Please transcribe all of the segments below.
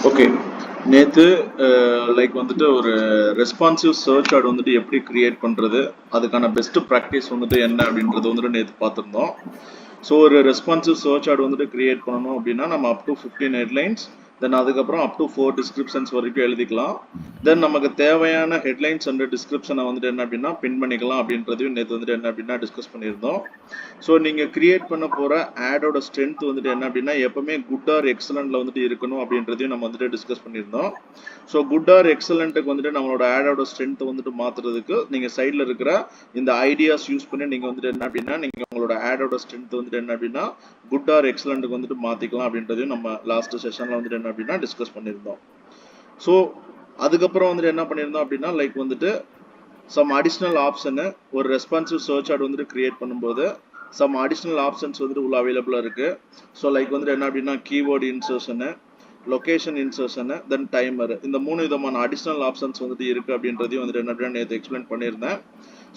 Okay. நேத்து like வந்துட்டு ஒரு ரெஸ்பான்சிவ் சர்ச் ஆட் வந்துட்டு எப்படி கிரியேட் பண்றது, அதுக்கான பெஸ்ட் ப்ராக்டிஸ் வந்துட்டு என்ன அப்படின்றது வந்துட்டு நேத்து பார்த்துருந்தோம். ஸோ ஒரு ரெஸ்பான்சிவ் சர்ச் ஆட் வந்துட்டு கிரியேட் பண்ணணும் அப்படின்னா நம்ம அப் டு 15 ஹெட்லைன்ஸ், தென் அதுக்கப்புறம் அப் டு 4 டிஸ்கிரிப்ஷன்ஸ் வரைக்கும் எழுதிக்கலாம். தென் நமக்கு தேவையான ஹெட்லைன்ஸ் அண்ட் டிஸ்கிரிப்ஷனை வந்துட்டு என்ன அப்படின்னா பின் பண்ணிக்கலாம் அப்படின்றதையும் நேற்று வந்துட்டு என்ன அப்படின்னா டிஸ்கஸ் பண்ணியிருந்தோம். ஸோ நீங்கள் கிரியேட் பண்ண போகிற ஆடோட ஸ்ட்ரென்த் வந்துட்டு என்ன அப்படின்னா எப்பவுமே குட் ஆர் எக்ஸலண்ட்ல வந்துட்டு இருக்கணும் அப்படின்றதையும் நம்ம வந்துட்டு டிஸ்கஸ் பண்ணியிருந்தோம். ஸோ குட் ஆர் எக்ஸலண்ட்டுக்கு வந்துட்டு நம்மளோட ஆடோட ஸ்ட்ரென்த் வந்துட்டு மாற்றுறதுக்கு நீங்கள் சைடில் இருக்கிற இந்த ஐடியாஸ் யூஸ் பண்ணி நீங்கள் வந்துட்டு என்ன அப்படின்னா நீங்கள் உங்களோட ஆடோட ஸ்ட்ரென்த் வந்துட்டு என்ன அப்படின்னா குட் ஆர் எக்ஸலண்ட்டுக்கு வந்துட்டு மாற்றிக்கலாம் அப்படின்றதையும் நம்ம லாஸ்ட் செஷனில் வந்துட்டு என்ன அப்படின்னா டிஸ்கஸ் பண்ணியிருந்தோம். ஸோ அதுக்கப்புறம் வந்துட்டு என்ன பண்ணியிருந்தோம் அப்படின்னா லைக் வந்துட்டு சம் அடிஷ்னல் ஆப்ஷனு ஒரு ரெஸ்பான்சிவ் சர்ச் ஆட் வந்துட்டு கிரியேட் பண்ணும்போது சம் அடிஷ்னல் ஆப்ஷன்ஸ் வந்துட்டு உள்ள அவைலபிளாக இருக்குது. ஸோ லைக் வந்துட்டு என்ன அப்படின்னா கீவேர்டு இன்சர்ஷனு, லொகேஷன் இன்சர்ஷனு, தென் டைமர், இந்த 3 விதமான அடிஷ்னல் ஆப்ஷன்ஸ் வந்துட்டு இருக்குது அப்படின்றதையும் வந்துட்டு என்ன அப்படின்னா நேற்று எக்ஸ்பிளைன் பண்ணியிருந்தேன்.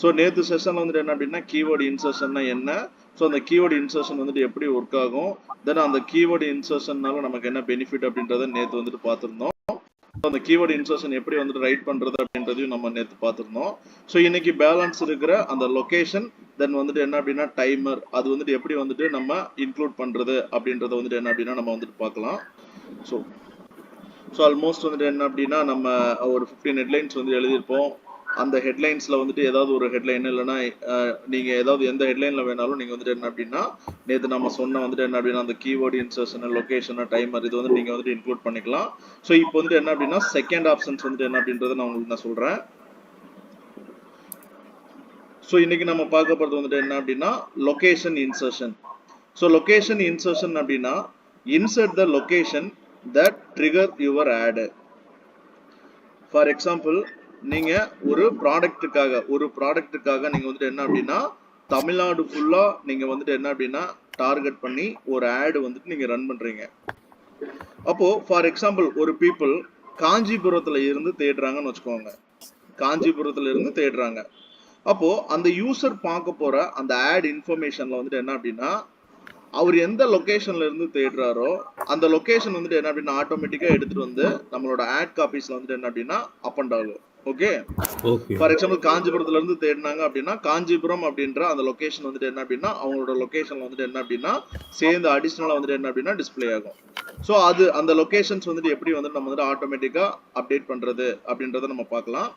ஸோ நேற்று செஷன் வந்துட்டு என்ன அப்படின்னா கீவேர்டு இன்சர்ஷன்னா என்ன, ஸோ அந்த கீவேர்டு இன்சர்ஷன் வந்துட்டு எப்படி ஒர்க் ஆகும், தென் அந்த கீவேர்டு இன்சர்ஷன்னால நமக்கு என்ன பெனிஃபிட் அப்படின்றத நேற்று வந்துட்டு பார்த்துருந்தோம். அந்த கீவேர்டு இன்சர்ஷன் எப்படி வந்துட்டு ரைட் பண்றது அப்படின்றதையும் நம்ம நேற்று பார்த்துருந்தோம். ஸோ இன்னைக்கு பேலன்ஸ் இருக்கிற அந்த லொகேஷன், தென் வந்துட்டு என்ன அப்படின்னா டைமர், அது வந்துட்டு எப்படி வந்துட்டு நம்ம இன்க்ளூட் பண்றது அப்படின்றத வந்துட்டு என்ன அப்படின்னா நம்ம வந்துட்டு பார்க்கலாம். ஸோ ஆல்மோஸ்ட் வந்துட்டு என்ன அப்படின்னா நம்ம ஒரு 15 ஹெட்லைன்ஸ் வந்து எழுதியிருப்போம். அந்த ஹெட்லைன்ஸில் வந்துட்டு ஏதாவது ஒரு ஹெட்லைன் இல்லைன்னா நீங்கள் ஏதாவது எந்த ஹெட்லைனில் வேணாலும் நீங்கள் வந்துட்டு என்ன அப்படின்னா நேற்று நம்ம சொன்ன வந்துட்டு என்ன அப்படின்னா அந்த கீவேர்டு இன்சர்ஷன், லொகேஷன், டைமர் இது வந்து நீங்கள் வந்துட்டு இன்க்ளூட் பண்ணிக்கலாம். ஸோ இப்போ வந்துட்டு என்ன அப்படின்னா செகண்ட் ஆப்ஷன்ஸ் வந்துட்டு என்ன அப்படின்றத நான் உங்களுக்கு நான் சொல்கிறேன். ஸோ இன்னைக்கு நம்ம பார்க்க போகிறது வந்துட்டு என்ன அப்படின்னா location insertion. So location insertion அப்படின்னா insert the location that trigger your ad. For example நீங்க ஒரு ப்ராடக்ட்டுக்காக நீங்க வந்துட்டு என்ன அப்படின்னா தமிழ்நாடு ஃபுல்லா நீங்க வந்துட்டு என்ன அப்படின்னா டார்கெட் பண்ணி ஒரு ஆடு வந்துட்டு நீங்க ரன் பண்றீங்க. அப்போ ஃபார் எக்ஸாம்பிள் ஒரு பீப்புள் காஞ்சிபுரத்துல இருந்து தேடுறாங்கன்னு வச்சுக்கோங்க, காஞ்சிபுரத்துல இருந்து தேடுறாங்க. அப்போ அந்த யூசர் பார்க்க போற அந்த ஆட் இன்ஃபர்மேஷன்ல வந்துட்டு என்ன அப்படின்னா அவர் எந்த லொகேஷன்ல இருந்து தேடுறாரோ அந்த லொகேஷன் வந்துட்டு என்ன அப்படின்னா ஆட்டோமேட்டிக்கா எடுத்துட்டு வந்து நம்மளோட ஆட் காப்பீஸ்ல வந்துட்டு என்ன அப்படின்னா அப் அண்ட் ஆகும். ஓகே, ஃபார் எக்ஸாம்பிள் காஞ்சிபுரத்துல இருந்து தேடினாங்க அப்படின்னா காஞ்சிபுரம் அப்படின்ற அந்த லொகேஷன் வந்துட்டு என்ன அப்படின்னா அவங்களோட லொகேஷன்ல வந்துட்டு என்ன அப்படின்னா சேர்ந்து அடிஷனலா வந்துட்டு என்ன அப்படின்னா டிஸ்பிளே ஆகும். ஸோ அது அந்த லொகேஷன்ஸ் வந்துட்டு எப்படி வந்து நம்ம வந்துட்டு ஆட்டோமேட்டிக்கா அப்டேட் பண்றது அப்படின்றத நம்ம பார்க்கலாம்.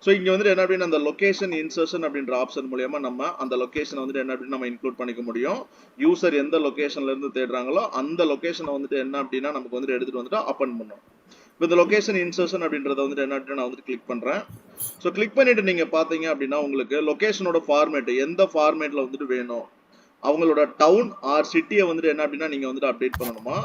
ஸோ இங்கே வந்துட்டு என்ன அப்படின்னா அந்த லொகேஷன் இன்சர்ஷன் அப்படின்ற ஆப்ஷன் மூலியமா நம்ம அந்த லொகேஷனை வந்துட்டு என்ன அப்படின்னு நம்ம இன்க்ளூட் பண்ணிக்க முடியும். யூசர் எந்த லொகேஷன்ல இருந்து தேடுறாங்களோ அந்த லொகேஷனை வந்துட்டு என்ன அப்படின்னா நமக்கு வந்துட்டு எடுத்துட்டு வந்துட்டு அப்பன் பண்ணும். இப்போ இந்த லொகேஷன் இன்சர்ஷன் அப்படின்றத வந்துட்டு என்ன அப்படின்னா நான் வந்துட்டு கிளிக் பண்றேன். ஸோ கிளிக் பண்ணிட்டு நீங்க பாத்தீங்க அப்படின்னா உங்களுக்கு லொகேஷனோட ஃபார்மேட் எந்த ஃபார்மேட்ல வந்துட்டு வேணும், அவங்களோட டவுன் ஆர் சிட்டியை வந்துட்டு என்ன அப்படின்னா நீங்க வந்துட்டு அப்டேட் பண்ணணுமா,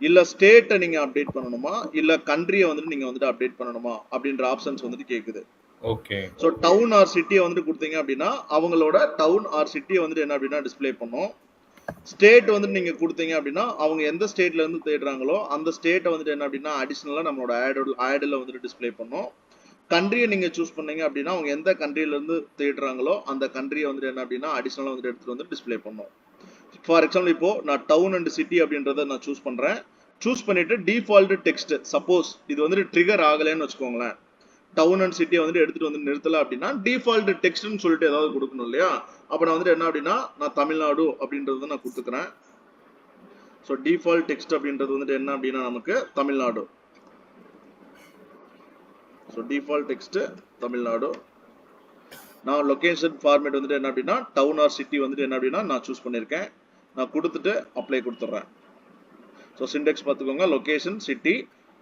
இல்ல ஸ்டேட்டை நீங்க அப்டேட் பண்ணணுமா, இல்ல கண்ட்ரியை வந்துட்டு நீங்க வந்துட்டு அப்டேட் பண்ணணுமா அப்படின்ற ஆப்ஷன்ஸ் வந்துட்டு கேக்குது. ஓகே, ஸோ டவுன் ஆர் சிட்டியை வந்துட்டு கொடுத்தீங்க அப்படின்னா அவங்களோட டவுன் ஆர் சிட்டியை வந்துட்டு என்ன அப்படின்னா டிஸ்பிளே பண்ணும். ஸ்டேட் வந்துட்டு நீங்க கொடுத்தீங்க அப்படின்னா அவங்க எந்த ஸ்டேட்ல இருந்து தேடுறாங்களோ அந்த ஸ்டேட்டை வந்துட்டு என்ன அப்படின்னா அடிஷனலா நம்மளோட ஆட்ல வந்துட்டு டிஸ்பிளே பண்ணும். கண்ட்ரியை நீங்க சூஸ் பண்ணீங்க அப்படின்னா அவங்க எந்த கண்ட்ரில இருந்து தேடுறாங்களோ அந்த கண்ட்ரியை வந்துட்டு என்ன அப்படின்னா அடிஷனலா வந்துட்டு எடுத்துட்டு வந்து டிஸ்பிளே பண்ணும். ஃபார் எக்ஸாம்பிள் இப்போ நான் டவுன் அண்ட் சிட்டி அப்படின்றத நான் சூஸ் பண்றேன். சூஸ் பண்ணிட்டு டிஃபால்ட் டெக்ஸ்ட், சப்போஸ் இது வந்துட்டு ட்ரிகர் ஆகலைன்னு வச்சுக்கோங்களேன், டவுன் அண்ட் சிட்டியை வந்துட்டு எடுத்துட்டு வந்து நிறுத்தல அப்படின்னா டிஃபால்ட் டெக்ஸ்ட்னு சொல்லிட்டு ஏதாவது கொடுக்கணும் இல்லையா. அப்ப நான் வந்துட்டு என்ன அப்படின்னா நான் தமிழ்நாடு அப்படின்றத நான் கொடுத்துக்கிறேன். ஸோ டிஃபால்ட் டெக்ஸ்ட் அப்படின்றது வந்துட்டு என்ன அப்படின்னா நமக்கு Tamil Nadu. So default text Tamil Nadu. நான் லொகேஷன் ஃபார்மேட் வந்துட்டு என்ன அப்படின்னா டவுன் ஆர் சிட்டி வந்துட்டு என்ன அப்படின்னா நான் சூஸ் பண்ணியிருக்கேன். நான் கொடுத்துட்டு அப்ளை கொடுத்துட்றேன். ஸோ சிண்டெக்ஸ் பார்த்துக்கோங்க, லொகேஷன் சிட்டி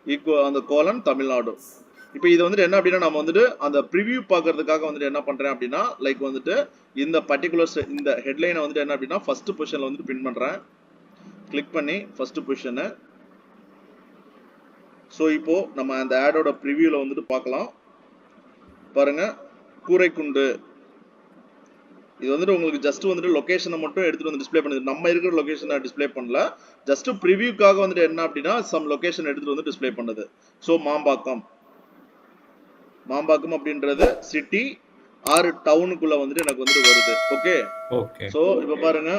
ஈக்குவல் அந்த கோலன் தமிழ்நாடு. இப்போ இது வந்துட்டு என்ன அப்படின்னா நம்ம வந்துட்டு அந்த ப்ரிவியூ பார்க்கறதுக்காக வந்துட்டு என்ன பண்றேன் அப்படின்னா லைக் வந்துட்டு இந்த பர்டிகுலர் இந்த ஹெட்லைனை வந்துட்டு என்ன அப்படின்னா ஃபர்ஸ்ட் பொசிஷன்ல வந்துட்டு பின் பண்றேன். கிளிக் பண்ணி ஃபர்ஸ்ட் பொசிஷனு. ஸோ இப்போ நம்ம அந்த ஆடோட ப்ரிவியூல வந்துட்டு பார்க்கலாம். பாருங்க, கூரைக்குண்டு. இது வந்துட்டு உங்களுக்கு ஜஸ்ட் வந்துட்டு லொகேஷனை மட்டும் எடுத்துட்டு வந்து டிஸ்பிளே பண்ணுது. நம்ம இருக்கிற லொகேஷனை டிஸ்பிளே பண்ணல, ஜஸ்ட் ப்ரிவியூக்காக வந்துட்டு என்ன அப்படின்னா சம் லொகேஷன் எடுத்துட்டு வந்து டிஸ்பிளே பண்ணுது. ஸோ மாம்பாக்கம் அப்படின்றது சிட்டி ஆறு டவுனுக்குள்ள வந்துட்டு எனக்கு வந்துட்டு வருது. ஓகே, சோ இப்ப பாருங்க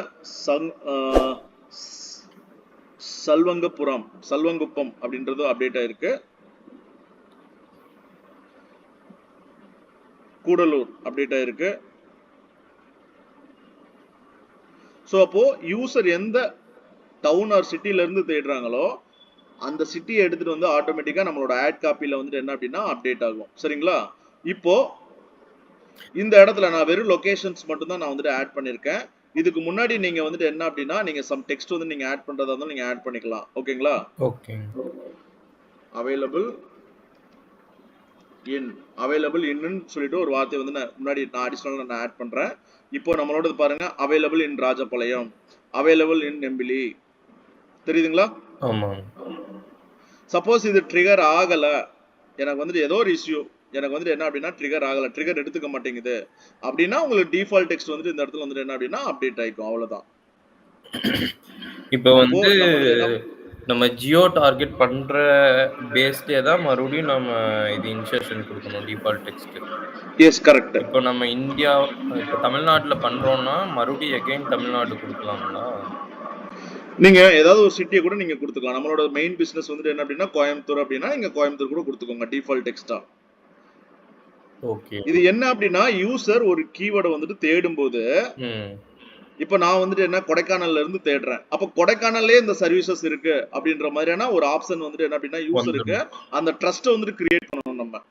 சல்வங்குப்பம் அப்படின்றது அப்டேட் ஆயிருக்கு. கூடலூர் அப்டேட் ஆயிருக்கு. ஸோ அப்போ யூசர் எந்த டவுன் ஆர் சிட்டில இருந்து தேடுறாங்களோ அந்த சிட்டியை எடுத்துட்டு வந்து ஆட்டோமேட்டிக்கா நம்மளோட ஆட் காப்பில வந்துட்டு என்ன அப்படின்னா அப்டேட் ஆகும். சரிங்களா? இப்போ இந்த இடத்துல நான் வெறும் லொகேஷன்ஸ் மட்டும் தான் நான் வந்துட்டு ஆட் பண்ணிருக்கேன். இதுக்கு முன்னாடி நீங்க வந்துட்டு என்ன அப்படின்னா நீங்க சம் டெக்ஸ்ட் வந்து நீங்க ஆட் பண்றதா இருந்தாலும் நீங்க ஆட் பண்ணிக்கலாம். ஓகேங்களா? ஓகே. அவைலபிள் இன்னு சொல்லிட்டு ஒரு வார்த்தை வந்து முன்னாடி நான் அடிஷனலா நான் ஆட் பண்றேன். இப்போ நம்மளோட பாருங்க, available in Rajapalayam, available in Nembili. தெரியுதுங்களா? ஆமா. சப்போஸ் இது ட்ரிகர் ஆகல, எனக்கு வந்துட்டு ஏதோ ஒரு இஷ்யூ, எனக்கு வந்துட்டு என்ன அப்படின்னா ட்ரிகர் ஆகல, ட்ரிகர் எடுத்துக்க மாட்டேங்குது அப்படின்னா உங்களுக்கு டிஃபால்ட் டெக்ஸ்ட் வந்துட்டு இந்த இடத்துல வந்துட்டு என்ன அப்படின்னா அப்டேட் ஆயிக்கும். அவ்வளவுதான். இப்போ வந்து நம்ம ஜியோ டார்கெட் பண்ற பேஸ்லயே தான் மறுபடியும் நம்ம இது இன்சர்ஷன் கொடுக்கணும் டிஃபால்ட் டெக்ஸ்ட். S, correct. இப்போ நம்ம இந்தியா இப்போ தமிழ்நாட்டுல பண்றோம்னா மறுபடியும் அகைன் தமிழ்நாடு கொடுக்கலாம்ல? நீங்க ஏதாவது ஒரு சிட்டியை கூட நீங்க கொடுத்துக்கலாம். நம்மளோட மெயின் பிசினஸ் வந்துட்டு என்ன அப்படின்னா கோயம்புத்தூர் அப்படின்னா நீங்க கோயம்புத்தூர் கூட கொடுத்துக்கோங்க டிஃபால்ட் டெக்ஸ்டா. ஓகே. இது என்ன அப்படின்னா யூசர் ஒரு கீவேர்டை வந்துட்டு தேடும் போது இப்ப நான் வந்துட்டு என்ன கொடைக்கானல்ல இருந்து தேடுறேன், அப்ப கொடைக்கானல்லே இந்த சர்வீசஸ் இருக்கு அப்படின்ற மாதிரியான ஒரு ஆப்ஷன் வந்துட்டு என்ன அப்படின்னா யூசருக்கு அந்த ட்ரஸ்ட் வந்துட்டு கிரியேட் பண்ணணும் நம்ம.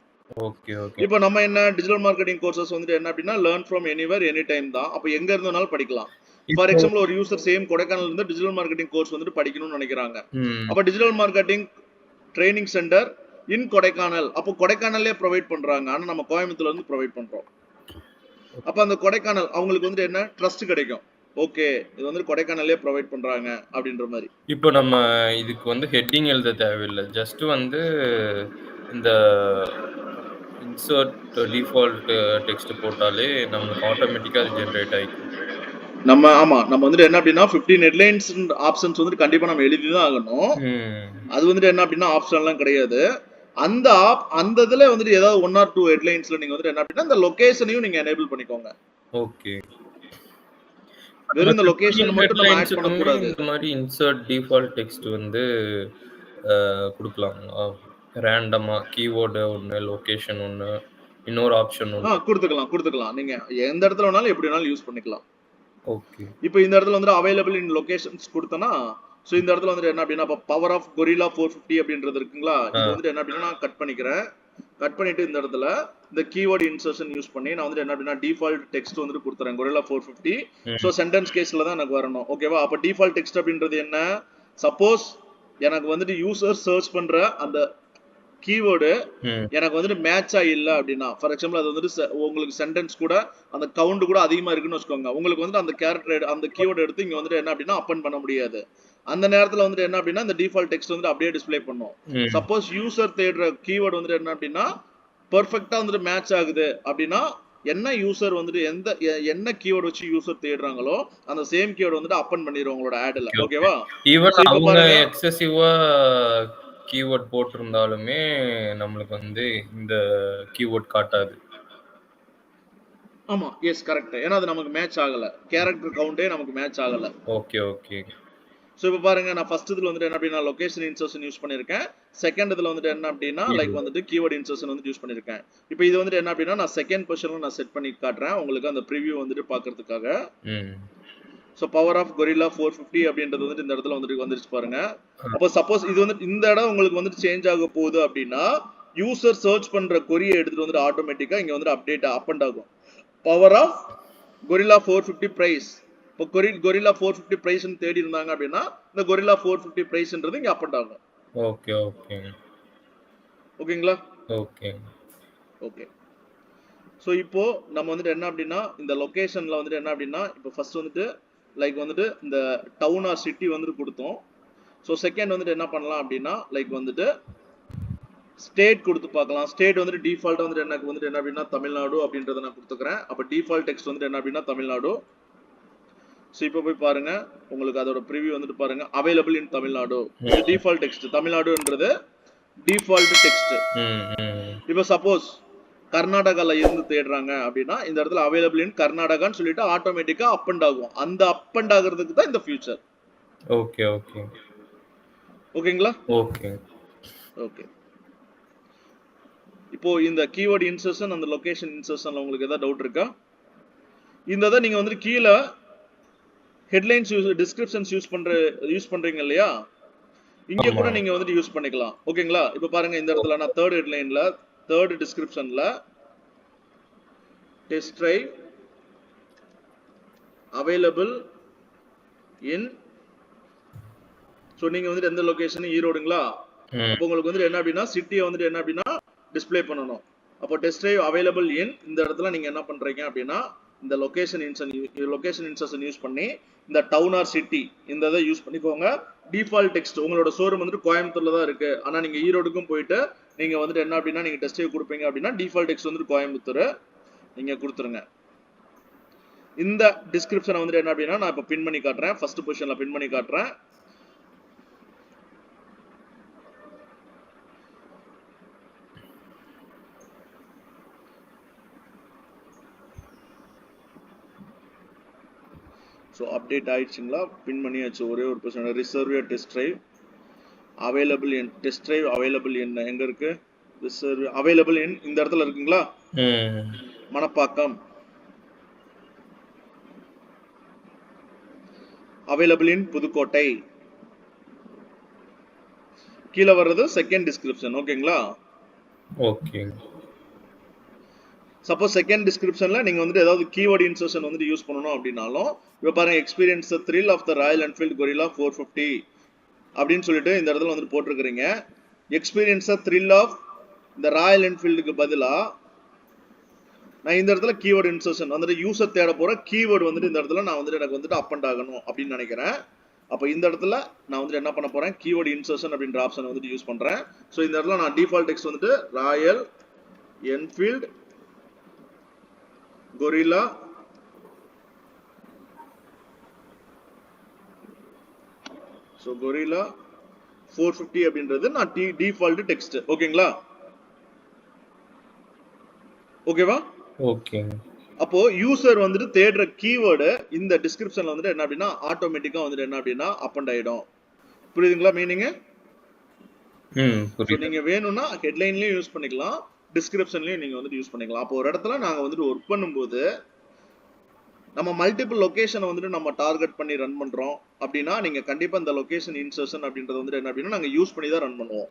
Okay okay. இப்போ நம்ம என்ன டிஜிட்டல் மார்க்கெட்டிங் கோர்சஸ் வந்துட்டு என்ன அப்படின்னா learn from anywhere any time தான். அப்ப எங்க இருந்தனாலும் படிக்கலாம். ஃபார் எக்ஸாம்பிள் ஒரு யூசர் சேம் கொடைக்கானல்ல இருந்து டிஜிட்டல் மார்க்கெட்டிங் கோர்ஸ் வந்துட்டு படிக்கணும்னு நினைக்கிறாங்க. அப்ப digital marketing training centre in Kodaikanal, அப்போ கொடைக்கானல்லே ப்ரொவைட் பண்றாங்க, ஆனா நம்ம கோயம்புத்தூர்ல இருந்து ப்ரொவைட் பண்றோம். அப்ப அந்த கொடைக்கானல் அவங்களுக்கு வந்துட்டு என்ன ட்ரஸ்ட் கிடைக்கும். ஓகே, இது வந்து கொடைக்கானல்லே ப்ரொவைட் பண்றாங்க அப்படின்ற மாதிரி. இப்போ நம்ம இதுக்கு வந்து ஹெட்டிங் எழுத தேவையில்லை, ஜஸ்ட் வந்து இந்த இன்சர்ட் டிஃபால்ட் டெக்ஸ்ட் போட்டாலே நமக்கு ஆட்டோமேட்டிக்கா அது ஜெனரேட் ஆயிடும். நம்ம வந்துட்டு என்ன அப்படின்னா 15 ஹெட்லைன்ஸ் ஆப்ஷன்ஸ் வந்துட்டு கண்டிப்பா நம்ம எழுதி தான் ஆகணும். அது வந்துட்டு என்ன அப்படின்னா ஆப்ஷன்லாம் கிடையாது. அந்த இதுல வந்துட்டு ஏதாவது 1 or 2 ஹெட்லைன்ஸ்ல நீங்க வந்துட்டு என்ன அப்படின்னா இந்த லொகேஷனையும் நீங்க எனேபிள் பண்ணிக்கோங்க. ஓகே. வெறும் இந்த லொகேஷன் மட்டும் நம்ம ஆட் பண்ண கூடாது. இந்த மாதிரி இன்சர்ட் டிஃபால்ட் டெக்ஸ்ட் வந்து கொடுக்கலாமா ரேண்டமா? கீவேர்டு ஒன்னு, லொகேஷன் ஒன்னு, இன்னொரு ஆப்ஷன் ஒன்னு கொடுத்துக்கலாம். நீங்க எந்த இடத்துல வேணாலும் எப்படி வேணாலும் யூஸ் பண்ணிக்கலாம். ஓகே. இப்போ இந்த இடத்துல வந்து அவைலபிள் இன் லொகேஷன்ஸ் கொடுத்தனா, சோ இந்த இடத்துல வந்து என்ன அப்படின்னா பவர் ஆஃப் கொரில்லா 450 அப்படின்றது இருக்குங்களா, இது வந்து என்ன அப்படின்னா நான் கட் பண்ணிக்கிறேன். கட் பண்ணிட்டு இந்த இடத்துல இந்த கீவேர்ட் இன்சர்ஷன் யூஸ் பண்ணி நான் வந்து என்ன அப்படின்னா டிஃபால்ட் டெக்ஸ்ட் வந்து கொடுத்துறேன் கொரில்லா 450. சோ சென்டென்ஸ் கேஸ்ல தான் எனக்கு வரணும். ஓகேவா? அப்ப டிஃபால்ட் டெக்ஸ்ட் அப்படின்றது என்ன? சப்போஸ் எனக்கு வந்துட்டு யூசர் சர்ச் பண்ற அந்த கீவேர்டு எனக்கு வந்துட்டு மேட்சா இல்ல அப்படின்னா, ஃபார் எக்ஸாம்பிள் அது வந்துட்டு உங்களுக்கு சென்டென்ஸ் கூட அந்த கவுண்ட் கூட அதிகமா இருக்குன்னு வச்சுக்கோங்க, உங்களுக்கு வந்துட்டு அந்த கேரக்டர் அந்த கீவேர்டு எடுத்து இங்க வந்துட்டு என்ன அப்படின்னா அப்பன் பண்ண முடியாது. அந்த நேரத்துல வந்துட்டு என்ன அப்படின்னா இந்த டிஃபால்ட் டெக்ஸ்ட் வந்து அப்படியே டிஸ்ப்ளே பண்ணும். சப்போஸ் யூசர் தேடுற கீவேர்டு வந்துட்டு என்ன அப்படின்னா பெர்ஃபெக்ட்டா வந்துட்டு மேட்ச் ஆகுது அப்படின்னா, என்ன யூசர் வந்துட்டு என்ன கீவேர்டு வச்சு யூசர் தேடுறாங்களோ அந்த சேம் கீவேர்டு வந்துட்டு அப்பன் பண்ணிடுவோம் உங்களோட ஆட்ல. ஓகேவா? ஈவன் அவங்க எக்ஸசிவா கீவேர்ட் போட்டிருந்தாலுமே நம்மளுக்கு வந்து இந்த கீவேர்ட் காட்டாது. ஆமா, எஸ், கரெக்ட். ஏன்னா அது நமக்கு மேட்ச் ஆகல, கேரக்டர் கவுண்டே நமக்கு மேட்ச் ஆகல. Okay okay. சோ இப்போ பாருங்க, நான் ஃபர்ஸ்ட் இதுல வந்துட்டு என்ன அப்படின்னா லொகேஷன் இன்சர்ஷன் யூஸ் பண்ணிருக்கேன். செகண்ட் இதுல வந்துட்டு என்ன அப்படின்னா லைக் வந்துட்டு கீவேர்ட் இன்சர்ஷன் வந்து யூஸ் பண்ணிருக்கேன். இப்போ இது வந்துட்டு என்ன அப்படின்னா நான் செகண்ட் பொசிஷன்ல நான் செட் பண்ணி காட்டுறேன் உங்களுக்கு அந்த ப்ரிவியூ வந்துட்டு பாக்குறதுக்காக. சோ பவர் ஆஃப் கொரில்லா 450 அப்படின்றது வந்துட்டு இந்த இடத்துல வந்துருச்சு பாருங்க. அப்போ சப்போஸ் இது வந்து இந்த இடம் உங்களுக்கு வந்துட்டு சேஞ்ச் ஆக போகுது அப்படின்னா யூசர் சர்ச் பண்ற கொரியை எடுத்துட்டு வந்துட்டு ஆட்டோமேட்டிக்கா இங்க வந்துட்டு அப்டேட் அப்பண்ட் ஆகும். பவர் ஆஃப் கொரில்லா 450 பிரைஸ், இப்போ கொரில்லா 450 பிரைஸ் தேடி இருந்தாங்க அப்படின்னா இந்த கொரில்லா 450 பிரைஸ்ன்றது இங்க அப்பண்ட் ஆகும். Okay okay. ஓகேங்களா? Okay okay. சோ இப்போ நம்ம வந்துட்டு என்ன அப்படின்னா இந்த லொகேஷன்ல வந்துட்டு என்ன அப்படின்னா இப்போ ஃபர்ஸ்ட் வந்துட்டு லைக் வந்துட்டு இந்த டவுன் ஆர் சிட்டி வந்துட்டு கொடுத்தோம். ஸோ செகண்ட் வந்துட்டு என்ன பண்ணலாம் அப்படின்னா லைக் வந்துட்டு ஸ்டேட் கொடுத்து பார்க்கலாம். ஸ்டேட் வந்துட்டு டிஃபால்ட் வந்துட்டு எனக்கு வந்துட்டு என்ன அப்படின்னா தமிழ்நாடு அப்படின்றத நான் கொடுத்துக்கிறேன். அப்போ டிஃபால்ட் டெக்ஸ்ட் வந்துட்டு என்ன அப்படின்னா தமிழ்நாடு. ஸோ இப்போ போய் பாருங்க, உங்களுக்கு அதோட ப்ரிவியூ வந்துட்டு பாருங்க, available in Tamil Nadu. Default text தமிழ்நாடுன்றது டிஃபால்ட் டெக்ஸ்ட். இப்போ சப்போஸ் கர்நாடகால இருந்து தேடுறாங்க அப்படின்னா இந்த இடத்துல அவைலபிள் இன் கர்நாடகான்னு சொல்லிட்டு ஆட்டோமேட்டிக்கா அப்பண்ட் ஆகும். அந்த அப்பண்ட் ஆகிறதுக்கு தான் இந்த ஃபியூச்சர். Okay okay. ஓகேங்களா? ஓகே. ஓகே. இப்போ இந்த கீவேர்ட் இன்சர்ஷன் அந்த லொகேஷன் இன்சர்ஷன்ல உங்களுக்கு ஏதாவது டவுட் இருக்கா? இந்த இதை நீங்க வந்துட்டு கீழே ஹெட்லைன்ஸ் டிஸ்கிரிப்ஷன்ஸ் யூஸ் பண்றீங்க இல்லையா, இங்க ஆமா. கூட நீங்க வந்துட்டு யூஸ் பண்ணிக்கலாம். ஓகேங்களா? இப்போ பாருங்க இந்த இடத்துல நான் தேர்ட் ஹெட்லைன்ல தேர்ட் டிஸ்கிரிப்ஷன்ல test drive available in, so நீங்க வந்துட்டு எந்த லொகேஷன் ஈரோடுங்களா, அப்போ உங்களுக்கு வந்துட்டு என்ன அப்படின்னா சிட்டியை வந்துட்டு என்ன அப்படின்னா டிஸ்பிளே பண்ணணும். அப்போ டெஸ்ட் டிரைவ் அவைலபிள் இன் இந்த இடத்துல நீங்க என்ன பண்றீங்க அப்படின்னா இந்த லொகேஷன் இன்சர்ஷன் யூஸ் பண்ணி இந்த டவுன் ஆர் சிட்டி இந்த இதை யூஸ் பண்ணிக்கோங்க. டிஃபால்ட் டெக்ஸ்ட் உங்களோட ஷோரூம் வந்துட்டு கோயம்புத்தூர்ல தான் இருக்கு, ஆனா நீங்க ஈரோடுக்கும் போயிட்டு நீங்க வந்துட்டு என்ன அப்படின்னா நீங்க டெஸ்ட் டிரைவ் கொடுப்பீங்க அப்படின்னா டிஃபால்ட் டெக்ஸ்ட் வந்துட்டு கோயம்புத்தூர் நீங்க கொடுத்துருங்க. இந்த டிஸ்கிரிப்ஷனை வந்துட்டு என்ன அப்படின்னா நான் இப்போ பின் பண்ணி காட்டுறேன், ஃபர்ஸ்ட் பொசிஷன்ல பின் பண்ணி காட்டுறேன். ஸோ அப்டேட் ஆயிடுச்சுங்களா, பின் பண்ணியாச்சு. ஒரே ஒரு position reserve test drive available in, test drive available in எங்க இருக்கு, ரிசர்வ் அவைலபிள் இன் இந்த இடத்துல இருக்குங்களா, மணப்பாக்கம் அவைலபிள் இன் புதுக்கோட்டை, கீழே வர்றது செகண்ட் டிஸ்கிரிப்ஷன். ஓகேங்களா? ஓகே. சப்போஸ் செகண்ட் டிஸ்கிரிப்ஷன்ல நீங்க வந்துட்டு ஏதாவது கீவேர்ட் இன்சர்ஷன் வந்துட்டு யூஸ் பண்ணணும் அப்படின்னாலும் இப்போ பாருங்க experience the thrill of the Royal Enfield Gorilla 450 அப்படின்னு சொல்லிட்டு இந்த இடத்துல வந்துட்டு போட்டிருக்கிறீங்க. எக்ஸ்பீரியன்ஸ் தி த்ரில் ஆஃப் இந்த ராயல் என்ஃபீல்டுக்கு பதிலா நான் இந்த இடத்துல கீவேர்ட் இன்சர்ஷன் வந்துட்டு யூசர் தேட போற கீவேர்டு வந்துட்டு இந்த இடத்துல நான் வந்துட்டு எனக்கு வந்துட்டு அப் அண்ட் ஆகணும் அப்படின்னு நினைக்கிறேன். அப்போ இந்த இடத்துல நான் வந்துட்டு என்ன பண்ண போறேன், கீவேர்ட் இன்சர்ஷன் அப்படின்ற ஆப்ஷன் வந்துட்டு யூஸ் பண்றேன். ஸோ இந்த இடத்துல நான் டிஃபால்ட் டெக்ஸ்ட் வந்துட்டு ராயல் என்ஃபீல்ட் கொரில்லா கொரில்லா 450 அப்படின்றது நான் டிஃபால்ட் டெக்ஸ்ட். ஓகேங்களா? ஓகேவா? ஓகே. அப்போ யூசர் வந்துட்டு தேடுற கீவேர்டு இந்த டிஸ்கிரிப்ஷன்ல வந்துட்டு என்ன அப்படின்னா ஆட்டோமேட்டிக்கா வந்துட்டு என்ன அப்படின்னா அப் அண்ட் ஆயிடும். புரியுதுங்களா மீனிங்? நீங்க வேணும்னா ஹெட்லைன்லயும் யூஸ் பண்ணிக்கலாம், டிஸ்கிரிப்ஷன்லயும் நீங்க வந்துட்டு யூஸ் பண்ணிக்கலாம். அப்போ ஒரு இடத்துல நாங்க வந்துட்டு ஒர்க் பண்ணும்போது நம்ம மல்டிபிள் லொகேஷனை வந்துட்டு நம்ம டார்கெட் பண்ணி ரன் பண்றோம் அப்படின்னா நீங்க கண்டிப்பா இந்த லொகேஷன் இன்சர்ஷன் அப்படின்றது வந்துட்டு என்ன அப்படின்னா நாங்க யூஸ் பண்ணி தான் ரன் பண்ணுவோம்.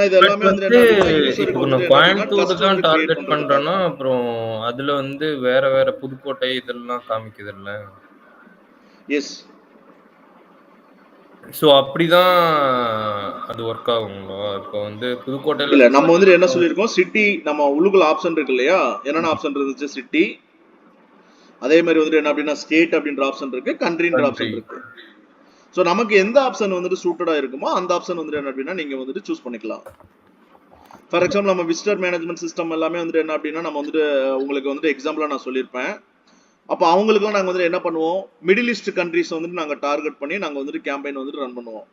இது எல்லாமே வந்து என்ன அப்படின்னா யூசருக்கு வந்து கோயம்புத்தூர் தான் டார்கெட் பண்றோம்னா அப்புறம் அதுல வந்து வேற வேற புதுக்கோட்டை இதெல்லாம் காமிக்குது இல்ல? எஸ். சோ அப்படிதான் அது ஒர்க் ஆகுங்களா? இப்போ வந்து புதுக்கோட்டையில இல்ல நம்ம வந்து என்ன சொல்லிருக்கோம், சிட்டி நம்ம உள்ளுக்குள்ள ஆப்ஷன் இருக்கு இல்லையா, என்னென்ன ஆப்ஷன் இருந்துச்சு, சிட்டி, அதே மாதிரி வந்துட்டு என்ன அப்படின்னா ஸ்டேட் அப்படின்ற ஆப்ஷன் இருக்கு, கண்ட்ரின்ற ஆப்ஷன் இருக்கு. ஸோ நமக்கு எந்த ஆப்ஷன் வந்துட்டு சூட்டடா இருக்குமோ அந்த ஆப்ஷன் வந்துட்டு என்ன அப்படின்னா நீங்க வந்துட்டு சூஸ் பண்ணிக்கலாம். ஃபார் எக்ஸாம்பிள் நம்ம விசிட்டர் மேனேஜ்மெண்ட் சிஸ்டம் எல்லாமே வந்துட்டு என்ன அப்படின்னா நம்ம வந்துட்டு உங்களுக்கு வந்துட்டு எக்ஸாம்பிளா நான் சொல்லியிருப்பேன். அப்போ அவங்களுக்குலாம் நாங்கள் வந்துட்டு என்ன பண்ணுவோம், மிடில் ஈஸ்ட் கண்ட்ரிஸ் வந்துட்டு நாங்கள் டார்கெட் பண்ணி நாங்கள் வந்துட்டு கேம்பெயின் வந்துட்டு ரன் பண்ணுவோம்.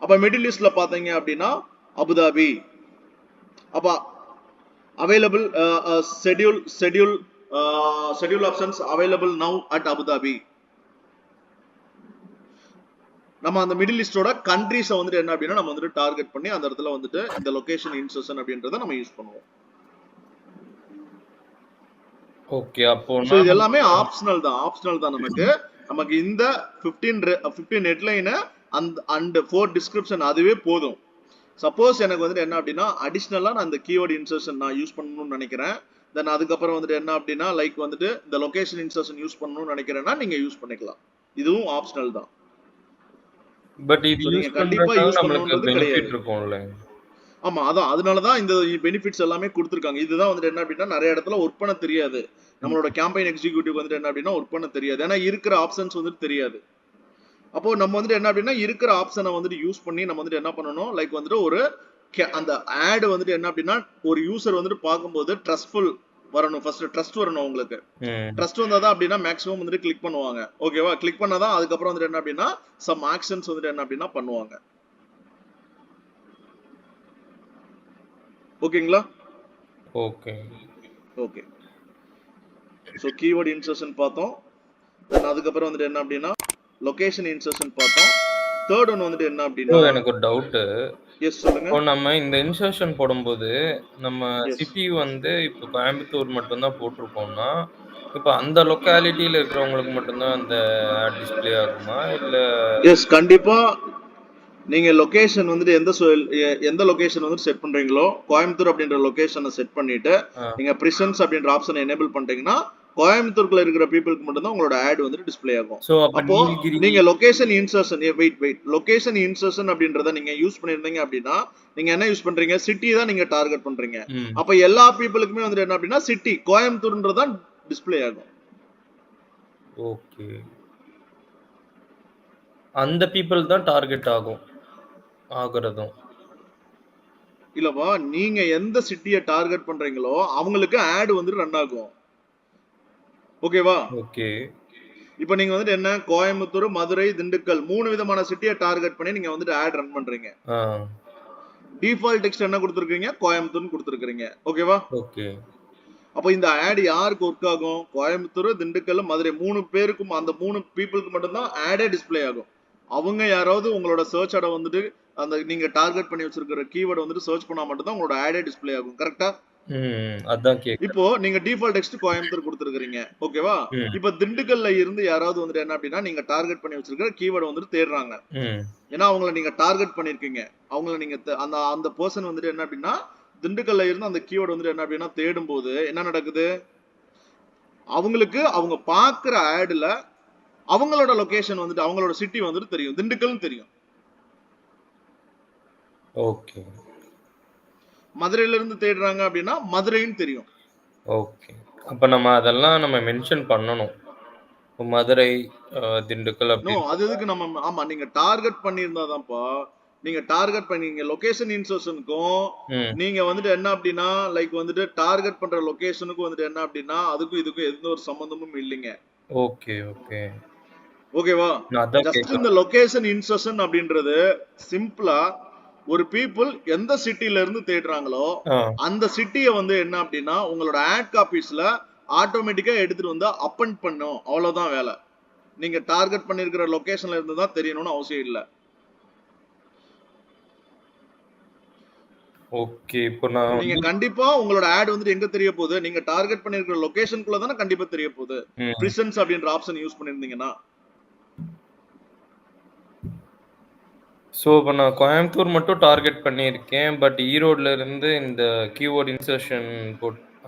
அப்போ மிடில் ஈஸ்ட்ல பார்த்தீங்க அப்படின்னா அபுதாபி, அப்போ available schedule options available now at Abu Dhabi. நம்ம அந்த மிடில் ஈஸ்டோட கண்ட்ரிஸை வந்துட்டு என்ன அப்படின்னா நம்ம வந்துட்டு டார்கெட் பண்ணி அந்த இடத்துல வந்துட்டு இந்த லொகேஷன் இன்சர்ஷன் அப்படின்றத நம்ம யூஸ் பண்ணுவோம். ஓகே. அப்போ இது எல்லாமே ஆப்ஷனல் தான். நமக்கு இந்த 15 ஹெட்லைன் அண்ட் 4 டிஸ்கிரிப்ஷன் அதுவே போதும். சப்போஸ் எனக்கு வந்துட்டு என்ன அப்படின்னா அடிஷனலா நான் இந்த கீவேர்ட் இன்சர்ஷன் நான் யூஸ் பண்ணணும்னு நினைக்கிறேன், தென் அதுக்கப்புறம் வந்துட்டு என்ன அப்படின்னா லைக் வந்துட்டு இந்த லொகேஷன் இன்சர்ஷன் யூஸ் பண்ணணும்னு நினைக்கிறேன்னா நீங்க யூஸ் பண்ணிக்கலாம். இதுவும் ஆப்ஷனல் தான். பட் இது யூஸ் கண்டிப்பா யூஸ் பண்ணணும்ன்றது பெனிஃபிட் இருக்கும்ல. ஆமா, அதான் அதனாலதான் இந்த பெனிஃபிட்ஸ் எல்லாமே கொடுத்துருக்காங்க. இதுதான் வந்துட்டு என்ன அப்படின்னா நிறைய இடத்துல ஒர்க் பண்ண தெரியாது, நம்மளோட கேம்பெயின் எக்ஸிக்யூட்டிவ் வந்துட்டு என்ன அப்படின்னா ஒர்க் பண்ண தெரியாது, ஏன்னா இருக்கிற ஆப்ஷன்ஸ் வந்துட்டு தெரியாது. அப்போ நம்ம வந்துட்டு என்ன அப்படின்னா இருக்கிற ஆப்ஷனை வந்துட்டு யூஸ் பண்ணி நம்ம வந்துட்டு என்ன பண்ணணும், லைக் வந்துட்டு ஒரு அந்த ஆட் வந்துட்டு என்ன அப்படின்னா ஒரு யூசர் வந்துட்டு பார்க்கும்போது ட்ரஸ்ட்ஃபுல் வரணும், ஃபர்ஸ்ட் ட்ரஸ்ட் வரணும். உங்களுக்கு ட்ரஸ்ட் வந்தாதான் அப்படின்னா மேக்ஸிமம் வந்துட்டு கிளிக் பண்ணுவாங்க. ஓகேவா? கிளிக் பண்ணாதான் அதுக்கப்புறம் வந்துட்டு என்ன அப்படின்னா சம் ஆக்ஷன்ஸ் வந்துட்டு என்ன அப்படின்னா பண்ணுவாங்க. ஓகேங்களா? ஓகே. ஸோ கீவேர்ட் இன்சர்ஷன் பார்த்தோம், அதுக்கப்புறம் வந்துட்டு என்ன அப்படின்னா லொகேஷன் இன்சர்ஷன் பார்த்தோம், தேர்ட் ஒன் வந்துட்டு என்ன ப்ரோ அப்படின்னா எனக்கு ஒரு டவுட்டு. எஸ் சொல்லுங்க. இப்போ நம்ம இந்த இன்சர்ஷன் போடும்போது, நம்ம எஸ். சிட்டி வந்து இப்போ கோயம்புத்தூர் மட்டும் தான் போட்டிருக்கோம்னா, இப்ப அந்த லொக்காலிட்டில இருக்கிறவங்களுக்கு மட்டும் தான் அந்த ஆட் டிஸ்ப்ளே ஆகுமா? இல்ல எஸ் கண்டிப்பா நீங்க லொகேஷன் வந்துட்டு எந்த லொகேஷன் வந்து செட் பண்றீங்களோ கோயம்புத்தூர் அப்படின்ற லொகேஷனை செட் பண்ணிட்டு ஆ. நீங்க பிரிசன்ஸ் அப்படின்ற ஆப்ஷனை எனேபிள் பண்ணிட்டீங்கன்னா கோயம்புத்தூர்க்குள்ள இருக்கிற பீப்புளுக்கு மட்டும் தான் உங்களோட ஆட் வந்துட்டு டிஸ்ப்ளே ஆகும். ஸோ அப்ப அப்போ நீலகிரி நீங்க location insertion wait location insertion அப்படின்றத நீங்க யூஸ் பண்ணிருந்தீங்க அப்படின்னா நீங்க என்ன யூஸ் பண்றீங்க, சிட்டி தான் நீங்க டார்கெட் பண்றீங்க. ம். அப்ப எல்லா பீப்புளுக்குமே வந்துட்டு என்ன அப்படின்னா சிட்டி கோயம்புத்தூர்ன்றதான் டிஸ்ப்ளே ஆகும். ஓகே. அந்த பீப்பிள் தான் டார்கெட் ஆகுறதும். இல்லப்பா நீங்க எந்த சிட்டியை டார்கெட் பண்றீங்களோ அவங்களுக்கு ஆட் வந்துட்டு ரன் ஆகும். ஓகேவா? ஓகே. இப்போ நீங்க வந்துட்டு என்ன கோயம்புத்தூர், மதுரை, திண்டுக்கல் 3 விதமான சிட்டியை டார்கெட் பண்ணி நீங்க வந்துட்டு ஆட் ரன் பண்றீங்க. ஆ. டிஃபால்ட் டெக்ஸ்ட் என்ன கொடுத்துருக்கீங்க, கோயம்புத்தூர்னு கொடுத்துருக்கீங்க. ஓகேவா? ஓகே. அப்போ இந்த ஆட் யாருக்கு ஒர்க் ஆகும், கோயம்புத்தூர், திண்டுக்கல், மதுரை 3 பேருக்கும், அந்த 3 பீப்புளுக்கு மட்டும்தான் ஆடே டிஸ்ப்ளே ஆகும். அவங்க யாராவது உங்களோட சர்ச் ஆட வந்துட்டு அந்த நீங்க டார்கெட் பண்ணி வச்சிருக்கிற கீவேர்டு வந்துட்டு சர்ச் பண்ணா மட்டும்தான் உங்களோட ஆடே டிஸ்ப்ளே ஆகும். கரெக்டா? அதான் கேக்குறேன். இப்போ நீங்க டிஃபால்ட் டெக்ஸ்ட் கோயம்புத்தூர் கொடுத்துருக்கீங்க. ஓகேவா? ம். இப்போ திண்டுக்கல்ல இருந்து யாராவது வந்துட்டு என்ன அப்படின்னா நீங்க டார்கெட் பண்ணி வச்சிருக்கிற கீவேர்டு வந்துட்டு தேடுறாங்க. ம். ஏன்னா அவங்கள நீங்க டார்கெட் பண்ணிருக்கீங்க. அவங்கள நீங்க அந்த அந்த பர்சன் வந்துட்டு என்ன அப்படின்னா திண்டுக்கல்ல இருந்து அந்த கீவேர்டு வந்துட்டு என்ன அப்படின்னா தேடும்போது என்ன நடக்குது, அவங்களுக்கு அவங்க பாக்குற ஆட்ல அவங்களோட லொகேஷன் வந்துட்டு அவங்களோட சிட்டி வந்துட்டு தெரியும், திண்டுக்கல்னு தெரியும். ஓகே. மதுரையில இருந்து தேடுறாங்க அப்படின்னா மதுரைன்னு தெரியும். ஓகே. அப்ப நம்ம மென்ஷன் பண்ணணும். இப்ப மதுரை, திண்டுக்கல் நோ அப்படி அது எதுக்கு நம்ம ஆமா நீங்க டார்கெட் பண்ணியிருந்தாதான்ப்பா. நீங்க டார்கெட் பண்ணீங்க லொகேஷன் இன்சர்ஷனுக்கும் ம். நீங்க வந்துட்டு என்ன அப்படின்னா லைக் வந்துட்டு டார்கெட் பண்ற லொகேஷனுக்கும் வந்துட்டு என்ன அப்படின்னா அதுக்கும் இதுக்கும் எந்த ஒரு சம்பந்தமும் இல்லைங்க. Okay, okay. ஓகேவா? நான் அதான் ஜஸ்ட் இந்த கேட்கிறேன். லொகேஷன் இன்சர்ஷன் அப்படின்றது சிம்பிளா ஒரு பீப்புள் எந்த சிட்டில இருந்து தேடுறாங்களோ ஆ. அந்த சிட்டியை வந்து என்ன அப்படின்னா உங்களோட ஆட் காப்பீஸ்ல ஆட்டோமேட்டிக்கா எடுத்துட்டு வந்து அப்பன் பண்ணும். அவ்வளவுதான் வேலை. நீங்க டார்கெட் பண்ணிருக்கிற லொகேஷன்ல இருந்து தான் தெரியணும்னு அவசியம் இல்ல. ஓகே. இப்போ நான் நீங்க வந்து கண்டிப்பா உங்களோட ஆட் வந்துட்டு எங்க தெரிய போகுது, நீங்க டார்கெட் பண்ணிருக்கிற லொகேஷனுக்குள்ள தானே கண்டிப்பா தெரிய போகுது. ம். பிரிசன்ஸ் அப்படின்ற ஆப்ஷன் யூஸ் பண்ணிருந்தீங்கன்னா. ஸோ, இப்ப நான் கோயம்புத்தூர் மட்டும் டார்கெட் பண்ணியிருக்கேன். பட் ஈரோட்ல இருந்து இந்த கீவேர்ட் இன்சர்ஷன்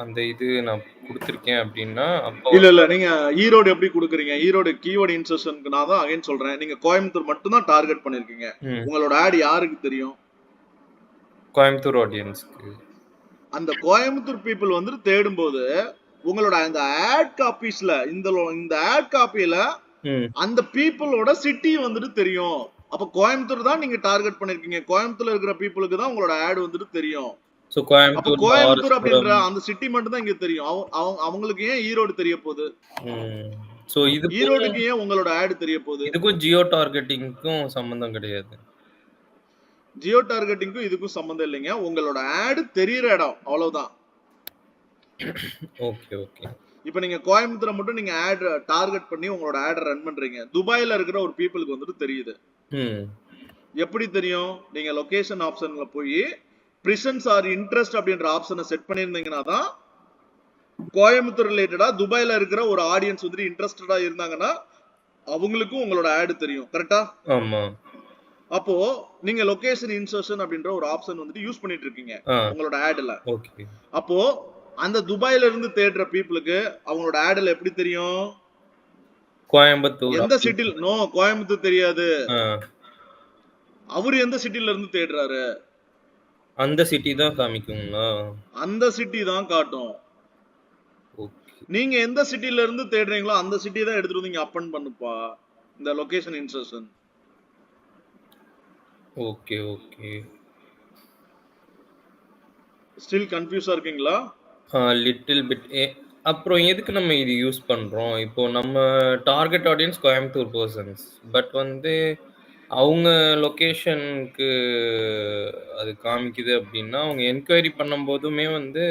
அந்த இது நான் குடுத்துருக்கேன் அப்படின்னா, அப்போ இல்ல நீங்க ஈரோடு எப்படி கொடுக்குறீங்க, ஈரோடு கீவேர்ட் இன்சர்ஷனுக்கு நான் தான் அகைன் சொல்றேன். நீங்க கோயம்புத்தூர் மட்டும் தான் டார்கெட் பண்ணிருக்கீங்க. ம். உங்களோட ஆட் யாருக்கு தெரியும்? கோயம்புத்தூர் ஆடியன்ஸ்க்கு. அந்த கோயம்புத்தூர் பீப்புள் வந்துட்டு தேடும்போது உங்களோட அந்த ஆட் காப்பீஸ்ல இந்த ஆட் காப்பியில ம். அந்த பீப்புளோட சிட்டி வந்துட்டு தெரியும். அப்ப கோயம்புத்தூர் தான் நீங்க டார்கெட் பண்ணிருக்கீங்க. கோயம்புத்தூர்ல இருக்கிற பீப்புளுக்கு தான் உங்களோட ஆட் வந்துட்டு தெரியும். ஸோ, அப்ப கோயம்புத்தூர், கோயம்புத்தூர் அப்படின்ற ஆர்எஸ்புரம். அந்த சிட்டி மட்டும் தான் இங்க தெரியும். அவங்களுக்கு ஏன் ஈரோடு தெரிய போகுது? ம். ஸோ, ஈரோடுக்கு ஏன் உங்களோட ஆட் தெரிய போகுது? இதுக்கும் ஜியோ டார்கெட்டிங்க்கும் சம்மந்தம் கிடையாது. ஜியோ டார்கெட்டிங்க்கும் இதுக்கும் சம்மந்தம் இல்லைங்க. உங்களோட ஆட் தெரியிற இடம் அவ்வளவுதான். Okay, okay. இப்ப நீங்க கோயம்புத்தூரை மட்டும் நீங்க ஆட் டார்கெட் பண்ணி உங்களோட ஆட் ரன் பண்றீங்க. துபாயில இருக்கிற ஒரு பீப்புளுக்கு வந்துட்டு தெரியுது. ம். எப்படி தெரியும்? நீங்க லொகேஷன் ஆப்ஷன்ல போய் பிரிசன்ஸ் ஆர் இன்ட்ரெஸ்ட் அப்படின்ற ஆப்ஷனை செட் பண்ணியிருந்தீங்கன்னா தான் கோயம்புத்தூர் ரிலேட்டடா துபாயில இருக்கிற ஒரு ஆடியன்ஸ் வந்துட்டு இன்ட்ரெஸ்டடா இருந்தாங்கன்னா அவங்களுக்கும் உங்களோட ஆட் தெரியும். கரெக்டா? ஆமா. அப்போ நீங்க லொகேஷன் இன்சர்ஷன் அப்படின்ற ஒரு ஆப்ஷன் வந்துட்டு யூஸ் பண்ணிட்டு இருக்கீங்க ஆ. உங்களோட ஆட்ல. ஓகே. அப்போ அந்த துபாயில இருந்து தேடுற பீப்புளுக்கு அவங்களோட ஆட்ல எப்படி தெரியும்? கோயம்புத்தூர் எந்த அப்படி. சிட்டில நோ கோயம்புத்தூர் தெரியாது. ஆ. அவரு எந்த சிட்டில இருந்து தேடுறாரு அந்த சிட்டி தான் காமிக்குங்களா? அந்த சிட்டி தான் காட்டும். ஓகே. நீங்க எந்த சிட்டில இருந்து தேடுறீங்களோ அந்த சிட்டி தான் எடுத்துட்டு வந்து இங்க அப்பன் பண்ணுப்பா இந்த location insertion. Okay, okay. Still கன்ஃபியூஸா இருக்கீங்களா? லிட்டில் பிட் அப்புறம் எதுக்கு நம்ம இது யூஸ் பண்றோம்? இப்போ நம்ம target audience Coimbatore persons. But வந்து அவங்க லொகேஷனுக்கு அது காமிக்குது அப்படின்னா, அவங்க என்குயரி பண்ணும்போதுமே வந்து,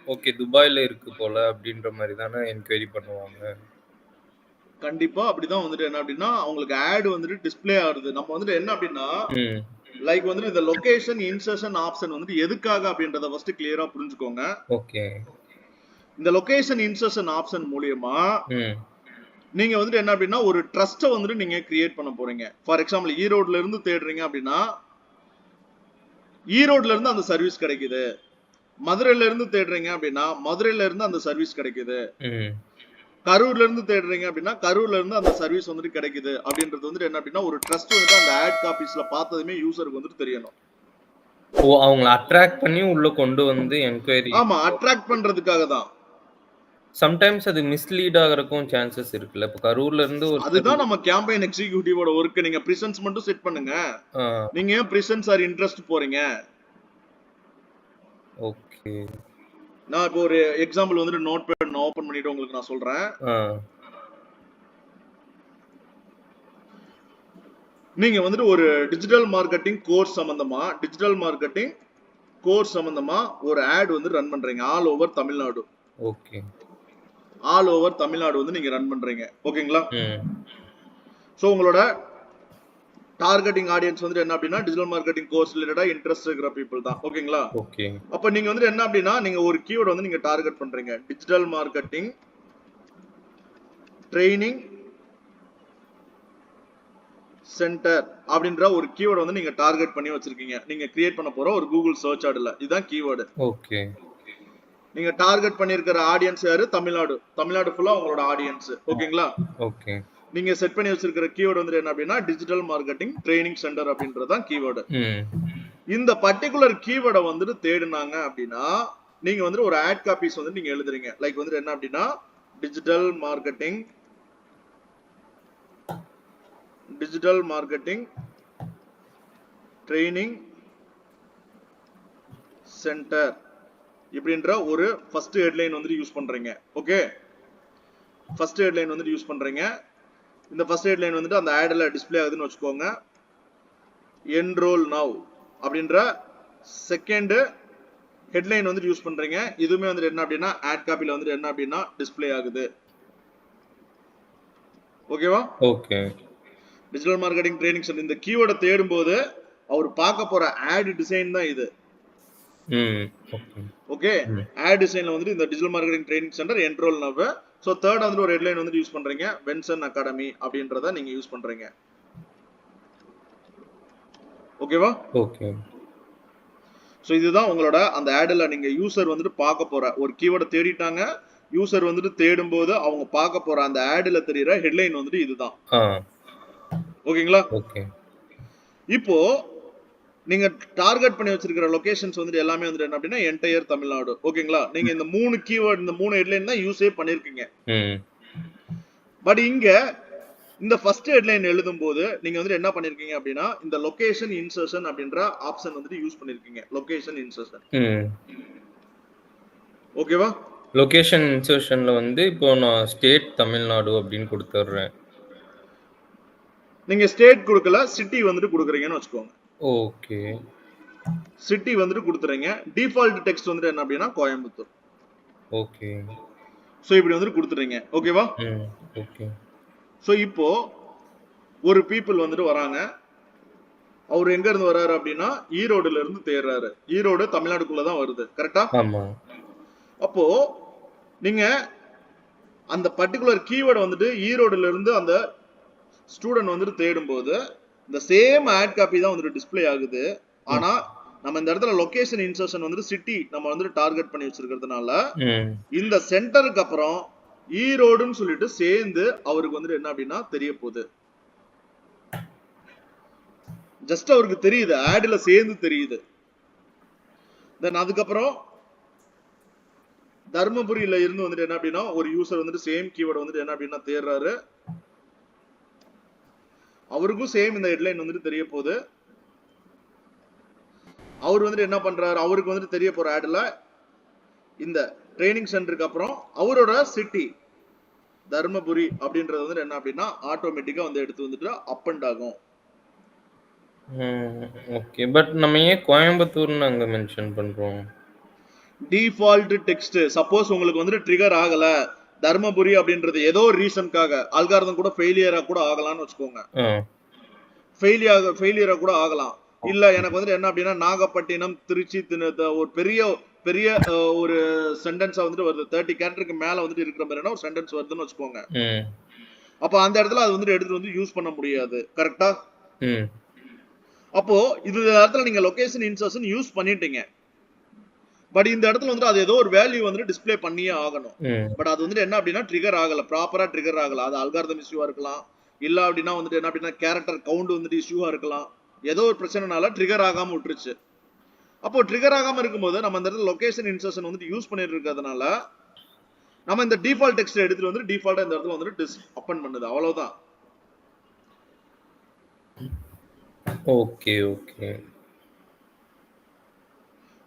ஓகே துபாய்ல இருக்கு போல அப்படின்ற மாரி தானே என்குயரி பண்ணுவாங்க. கண்டிப்பா அப்படிதான் வந்துட்டு என்ன அப்படின்னா அவங்களுக்கு ஆட் வந்துட்டு டிஸ்ப்ளே ஆகுது. நம்ம வந்துட்டு என்ன அப்படின்னா ம். லைக் வந்துட்டு இந்த லொகேஷன் இன்சர்ஷன் ஆப்ஷன் வந்துட்டு எதுக்காக அப்படின்றத ஃபர்ஸ்ட் கிளியரா புரிஞ்சுக்கோங்க. ஓகே. இந்த லொகேஷன் இன்சர்ஷன் ஆப்ஷன் மூலியமா ம். நீங்க வந்துட்டு என்ன அப்படின்னா ஒரு ட்ரஸ்ட்டை வந்துட்டு நீங்க கிரியேட் பண்ண போறீங்க. ஃபார் எக்ஸாம்பிள் ஈரோட்ல இருந்து தேடுறீங்க அப்படின்னா ஈரோட்ல இருந்து அந்த சர்வீஸ் கிடைக்குது. மதுரையில இருந்து தேடுறீங்க அப்படின்னா மதுரையில இருந்து அந்த சர்வீஸ் கிடைக்குது. ம். கரூர்ல இருந்து தேடுறீங்க அப்படின்னா கரூர்ல இருந்து அந்த சர்வீஸ் வந்துட்டு கிடைக்குது அப்படின்றது வந்துட்டு என்ன அப்படின்னா ஒரு ட்ரஸ்ட் வந்துட்டு அந்த ஆட் காப்பீஸ்ல பார்த்ததுமே யூசருக்கு வந்துட்டு தெரியணும். ஓ! அவங்கள அட்ராக்ட் பண்ணி உள்ள கொண்டு வந்து என்குயரி. ஆமா, அட்ராக்ட் பண்றதுக்காக தான். சம்டைம்ஸ் அது மிஸ்லீட் ஆகறதுக்கும் சான்சஸ் இருக்குல்ல. இப்ப கரூர்ல இருந்து ஒருத்தர். அதுதான் நம்ம கேம்பெயின் எக்ஸிகியூட்டிவோட ஒர்க். நீங்க பிரசன்ஸ் மட்டும் செட் பண்ணுங்க. ஆ. நீங்க ஏன் பிரசன்ஸ் ஆர் இன்ட்ரெஸ்ட் போறீங்க? ஓகே. நான் இப்போ ஒரு எக்ஸாம்பிள் வந்துட்டு நோட் பேட் நான் ஓபன் பண்ணிட்டு உங்களுக்கு நான் சொல்றேன். ஆ. நீங்க வந்துட்டு ஒரு டிஜிட்டல் மார்க்கெட்டிங் கோர்ஸ் சம்பந்தமா ஒரு ஆட் வந்து ரன் பண்றீங்க all over Tamil Nadu. Okay. All over Tamil Nadu வந்து நீங்க ரன் பண்றீங்க. ஓகேங்களா? ம். சோ உங்களோட டார்கெட்டிங் ஆடியன்ஸ் வந்துட்டு என்ன அப்படின்னா டிஜிட்டல் மார்க்கெட்டிங் கோர்ஸ் ரிலேட்டடா இன்ட்ரெஸ்ட் இருக்கிற பீப்புள் தான். ஓகேங்களா? ஓகே. அப்ப நீங்க வந்துட்டு என்ன அப்படின்னா நீங்க ஒரு கீவேர்ட் வந்து நீங்க டார்கெட் பண்றீங்க. டிஜிட்டல் மார்க்கெட்டிங் ட்ரைனிங் சென்டர் அப்படின்ற ஒரு கீவேர்ட் வந்து நீங்க டார்கெட் பண்ணி வச்சிருக்கீங்க. நீங்க கிரியேட் பண்ண போற ஒரு கூகுள் சர்ச் ஆடுல இதுதான் கீவேர்டு. ஓகே. நீங்க டார்கெட் பண்ணிருக்கிற ஆடியன்ஸ் யாரு? தமிழ்நாடு ஃபுல்லா உங்களோட ஆடியன்ஸ். ஓகேங்களா? ஓகே. நீங்க செட் பண்ணி வச்சிருக்கிற கீவேர்டு வந்து என்ன அப்படின்னா டிஜிட்டல் மார்க்கெட்டிங் ட்ரைனிங் சென்டர் அப்படின்றதான் கீவேர்டு. ம். இந்த பர்டிகுலர் கீவேர்டை வந்துட்டு தேடுனாங்க அப்படின்னா நீங்க வந்துட்டு ஒரு ஆட் காப்பீஸ் வந்து நீங்க எழுதுறீங்க. லைக் வந்துட்டு என்ன அப்படின்னா டிஜிட்டல் மார்க்கெட்டிங் ட்ரைனிங் சென்டர் இப்படின்ற ஒரு ஃபர்ஸ்ட் ஹெட்லைன் வந்துட்டு யூஸ் பண்றீங்க. ஓகே, ஃபர்ஸ்ட் ஹெட்லைன் வந்துட்டு யூஸ் பண்றீங்க. இந்த ஃபர்ஸ்ட் ஹெட்லைன் வந்துட்டு அந்த ஆட்ல டிஸ்ப்ளே ஆகுதுன்னு வச்சுக்கோங்க. என்ரோல் நவ் அப்படின்ற செகண்ட் ஹெட்லைன் வந்துட்டு யூஸ் பண்றீங்க. இதுவுமே வந்துட்டு என்ன அப்படின்னா ஆட் காப்பில வந்துட்டு என்ன அப்படின்னா டிஸ்ப்ளே ஆகுது. ஓகேவா? Okay. Digital marketing training centre இந்த கீவேர்டை தேடும்போது அவர் பார்க்க போற ஆட் டிசைன் தான் இது. ம். ஓகே. ஓகே, ஆட் டிசைன்ல வந்துட்டு இந்த digital marketing training centre enrol now. So third வந்து ஒரு ஹெட்லைன் வந்து யூஸ் பண்றீங்க வென்சன் அகாடமி அப்படின்றத நீங்க யூஸ் பண்றீங்க. ஓகேவா? ஓகே. சோ இதுதான் உங்களோட அந்த ஆட்ல நீங்க யூசர் வந்துட்டு பார்க்க போற ஒரு கீவேர்டை தேடிட்டாங்க. யூசர் வந்துட்டு தேடும்போது அவங்க பார்க்க போற அந்த ஆட்ல தெரியுற ஹெட்லைன் வந்துட்டு இதுதான். ஆ. ஓகேங்களா? ஓகே. இப்போ நீங்க டார்கெட் பண்ணி வச்சிருக்கிற லொகேஷன்ஸ் வந்துட்டு எல்லாமே வந்துட்டு என்ன அப்படின்னா என்டையர் தமிழ்நாடு. ஓகேங்களா? நீங்க இந்த 3 கீவேர்ட் இந்த 3 ஹெட்லைன் தான் யூஸே பண்ணிருக்கீங்க. ம். பட் இங்க இந்த ஃபர்ஸ்ட் ஹெட்லைன் எழுதும்போது நீங்க வந்துட்டு என்ன பண்ணிருக்கீங்க அப்படின்னா இந்த லொகேஷன் இன்சர்ஷன் அப்படின்ற ஆப்ஷன் வந்துட்டு யூஸ் பண்ணிருக்கீங்க. Location insertion. ம். ஓகேவா? லொகேஷன் இன்சர்ஷன்ல வந்து இப்போ நான் ஸ்டேட் தமிழ்நாடு அப்படின்னு கொடுத்துட்றேன். நீங்க ஸ்டேட் கொடுக்கல சிட்டி வந்துட்டு கொடுக்குறீங்கன்னு வச்சுக்கோங்க. ஓகே. சிட்டி வந்துட்டு கொடுத்துறீங்க. டிஃபால்ட் டெக்ஸ்ட் வந்துட்டு என்ன அப்படின்னா கோயம்புத்தூர். ஓகே. சோ இப்படி வந்துட்டு கொடுத்துறீங்க. ஓகேவா? ம். ஓகே. சோ இப்போ ஒரு பீப்புள் வந்துட்டு வராங்க. அவர் எங்க இருந்து வராரு அப்படின்னா ஈரோடுல இருந்து தேடுறாரு. ஈரோடு தமிழ்நாடுக்குள்ள தான் வருது. கரெக்டா? ஆமா. அப்போ நீங்க அந்த பர்டிகுலர் கீவேர்டு வந்துட்டு ஈரோடுல இருந்து அந்த ஸ்டூடெண்ட் வந்துட்டு தேடும்போது இந்த சேம் ஆட் காப்பி தான் வந்துட்டு டிஸ்ப்ளே ஆகுது. ஆனா நம்ம இந்த இடத்துல லொகேஷன் இன்சர்ஷன் வந்துட்டு சிட்டி நம்ம வந்துட்டு டார்கெட் பண்ணி வச்சிருக்கிறதுனால ம். இந்த சென்டருக்கு அப்புறம் ஈரோடுன்னு சொல்லிட்டு சேர்ந்து அவருக்கு வந்துட்டு என்ன அப்படின்னா தெரிய போகுது. ஜஸ்ட் அவருக்கு தெரியுது, ஆட்ல சேர்ந்து தெரியுது. தென் அதுக்கப்புறம் தர்மபுரியில இருந்து வந்துட்டு என்ன அப்படின்னா ஒரு யூசர் வந்துட்டு சேம் கீவேர்டு வந்துட்டு என்ன அப்படின்னா தேடுறாரு. அவருக்கும் சேம் இந்த ஹெட்லைன் வந்துட்டு தெரிய போகுது. அவர் வந்துட்டு என்ன பண்றாரு, அவருக்கு வந்துட்டு தெரிய போற ஆட்ல இந்த ட்ரைனிங் சென்டருக்கு அப்புறம் அவரோட சிட்டி தர்மபுரி அப்படின்றது வந்துட்டு என்ன அப்படின்னா ஆட்டோமேட்டிக்கா வந்து எடுத்து வந்துட்டு அப் அண்ட் ஆகும். ஓகே. பட் நம்ம ஏன் கோயம்புத்தூர்னு அங்க மென்ஷன் பண்றோம்? டிஃபால்ட் டெக்ஸ்ட் சப்போஸ் உங்களுக்கு வந்துட்டு ட்ரிகர் ஆகல, தர்மபுரி அப்படின்றது ஏதோ ஒரு ரீசனுக்காக அல்காரதம் கூட ஃபெயிலியரா கூட ஆகலாம்னு வச்சுக்கோங்க. ஃபெயிலியரா கூட ஆகலாம். இல்ல எனக்கு வந்துட்டு என்ன அப்படின்னா நாகப்பட்டினம், திருச்சி, ஒரு பெரிய பெரிய ஒரு சென்டென்ஸா வந்துட்டு வருது. 30 கேரக்டருக்கு மேல வந்துட்டு இருக்கிற மாதிரியான ஒரு சென்டென்ஸ் வருதுன்னு வச்சுக்கோங்க. அப்ப அந்த இடத்துல அது வந்துட்டு எடுத்து வந்து யூஸ் பண்ண முடியாது. கரெக்டா? அப்போ இது இடத்துல நீங்க லொகேஷன் இன்சர்ஷன் யூஸ் பண்ணிட்டீங்க. பட் இந்த இடத்துல வந்துட்டு அது ஏதோ ஒரு வேல்யூ வந்துட்டு டிஸ்ப்ளே பண்ணியே ஆகணும். பட் அது வந்துட்டு என்ன அப்படின்னா ட்ரிகர் ஆகல, ப்ராப்பரா ட்ரிகர் ஆகல. அது அல்காரிதம் இஷ்யூவா இருக்கலாம், இல்ல அப்படின்னா வந்துட்டு என்ன அப்படின்னா கேரக்டர் கவுண்ட் வந்துட்டு இஷ்யூவா இருக்கலாம். ஏதோ ஒரு பிரச்சனைனால ட்ரிகர் ஆகாம விட்டுருச்சு. அப்போ ட்ரிகர் ஆகாம இருக்கும்போது நம்ம அந்த இடத்துல லொகேஷன் இன்சர்ஷன் வந்துட்டு யூஸ் பண்ணிட்டு இருக்கிறதுனால நம்ம இந்த டிஃபால்ட் டெக்ஸ்ட் எடுத்துட்டு வந்து டிஃபால்ட்டா இந்த இடத்துல வந்துட்டு அப்பன் பண்ணுது. அவ்வளவுதான். Okay okay.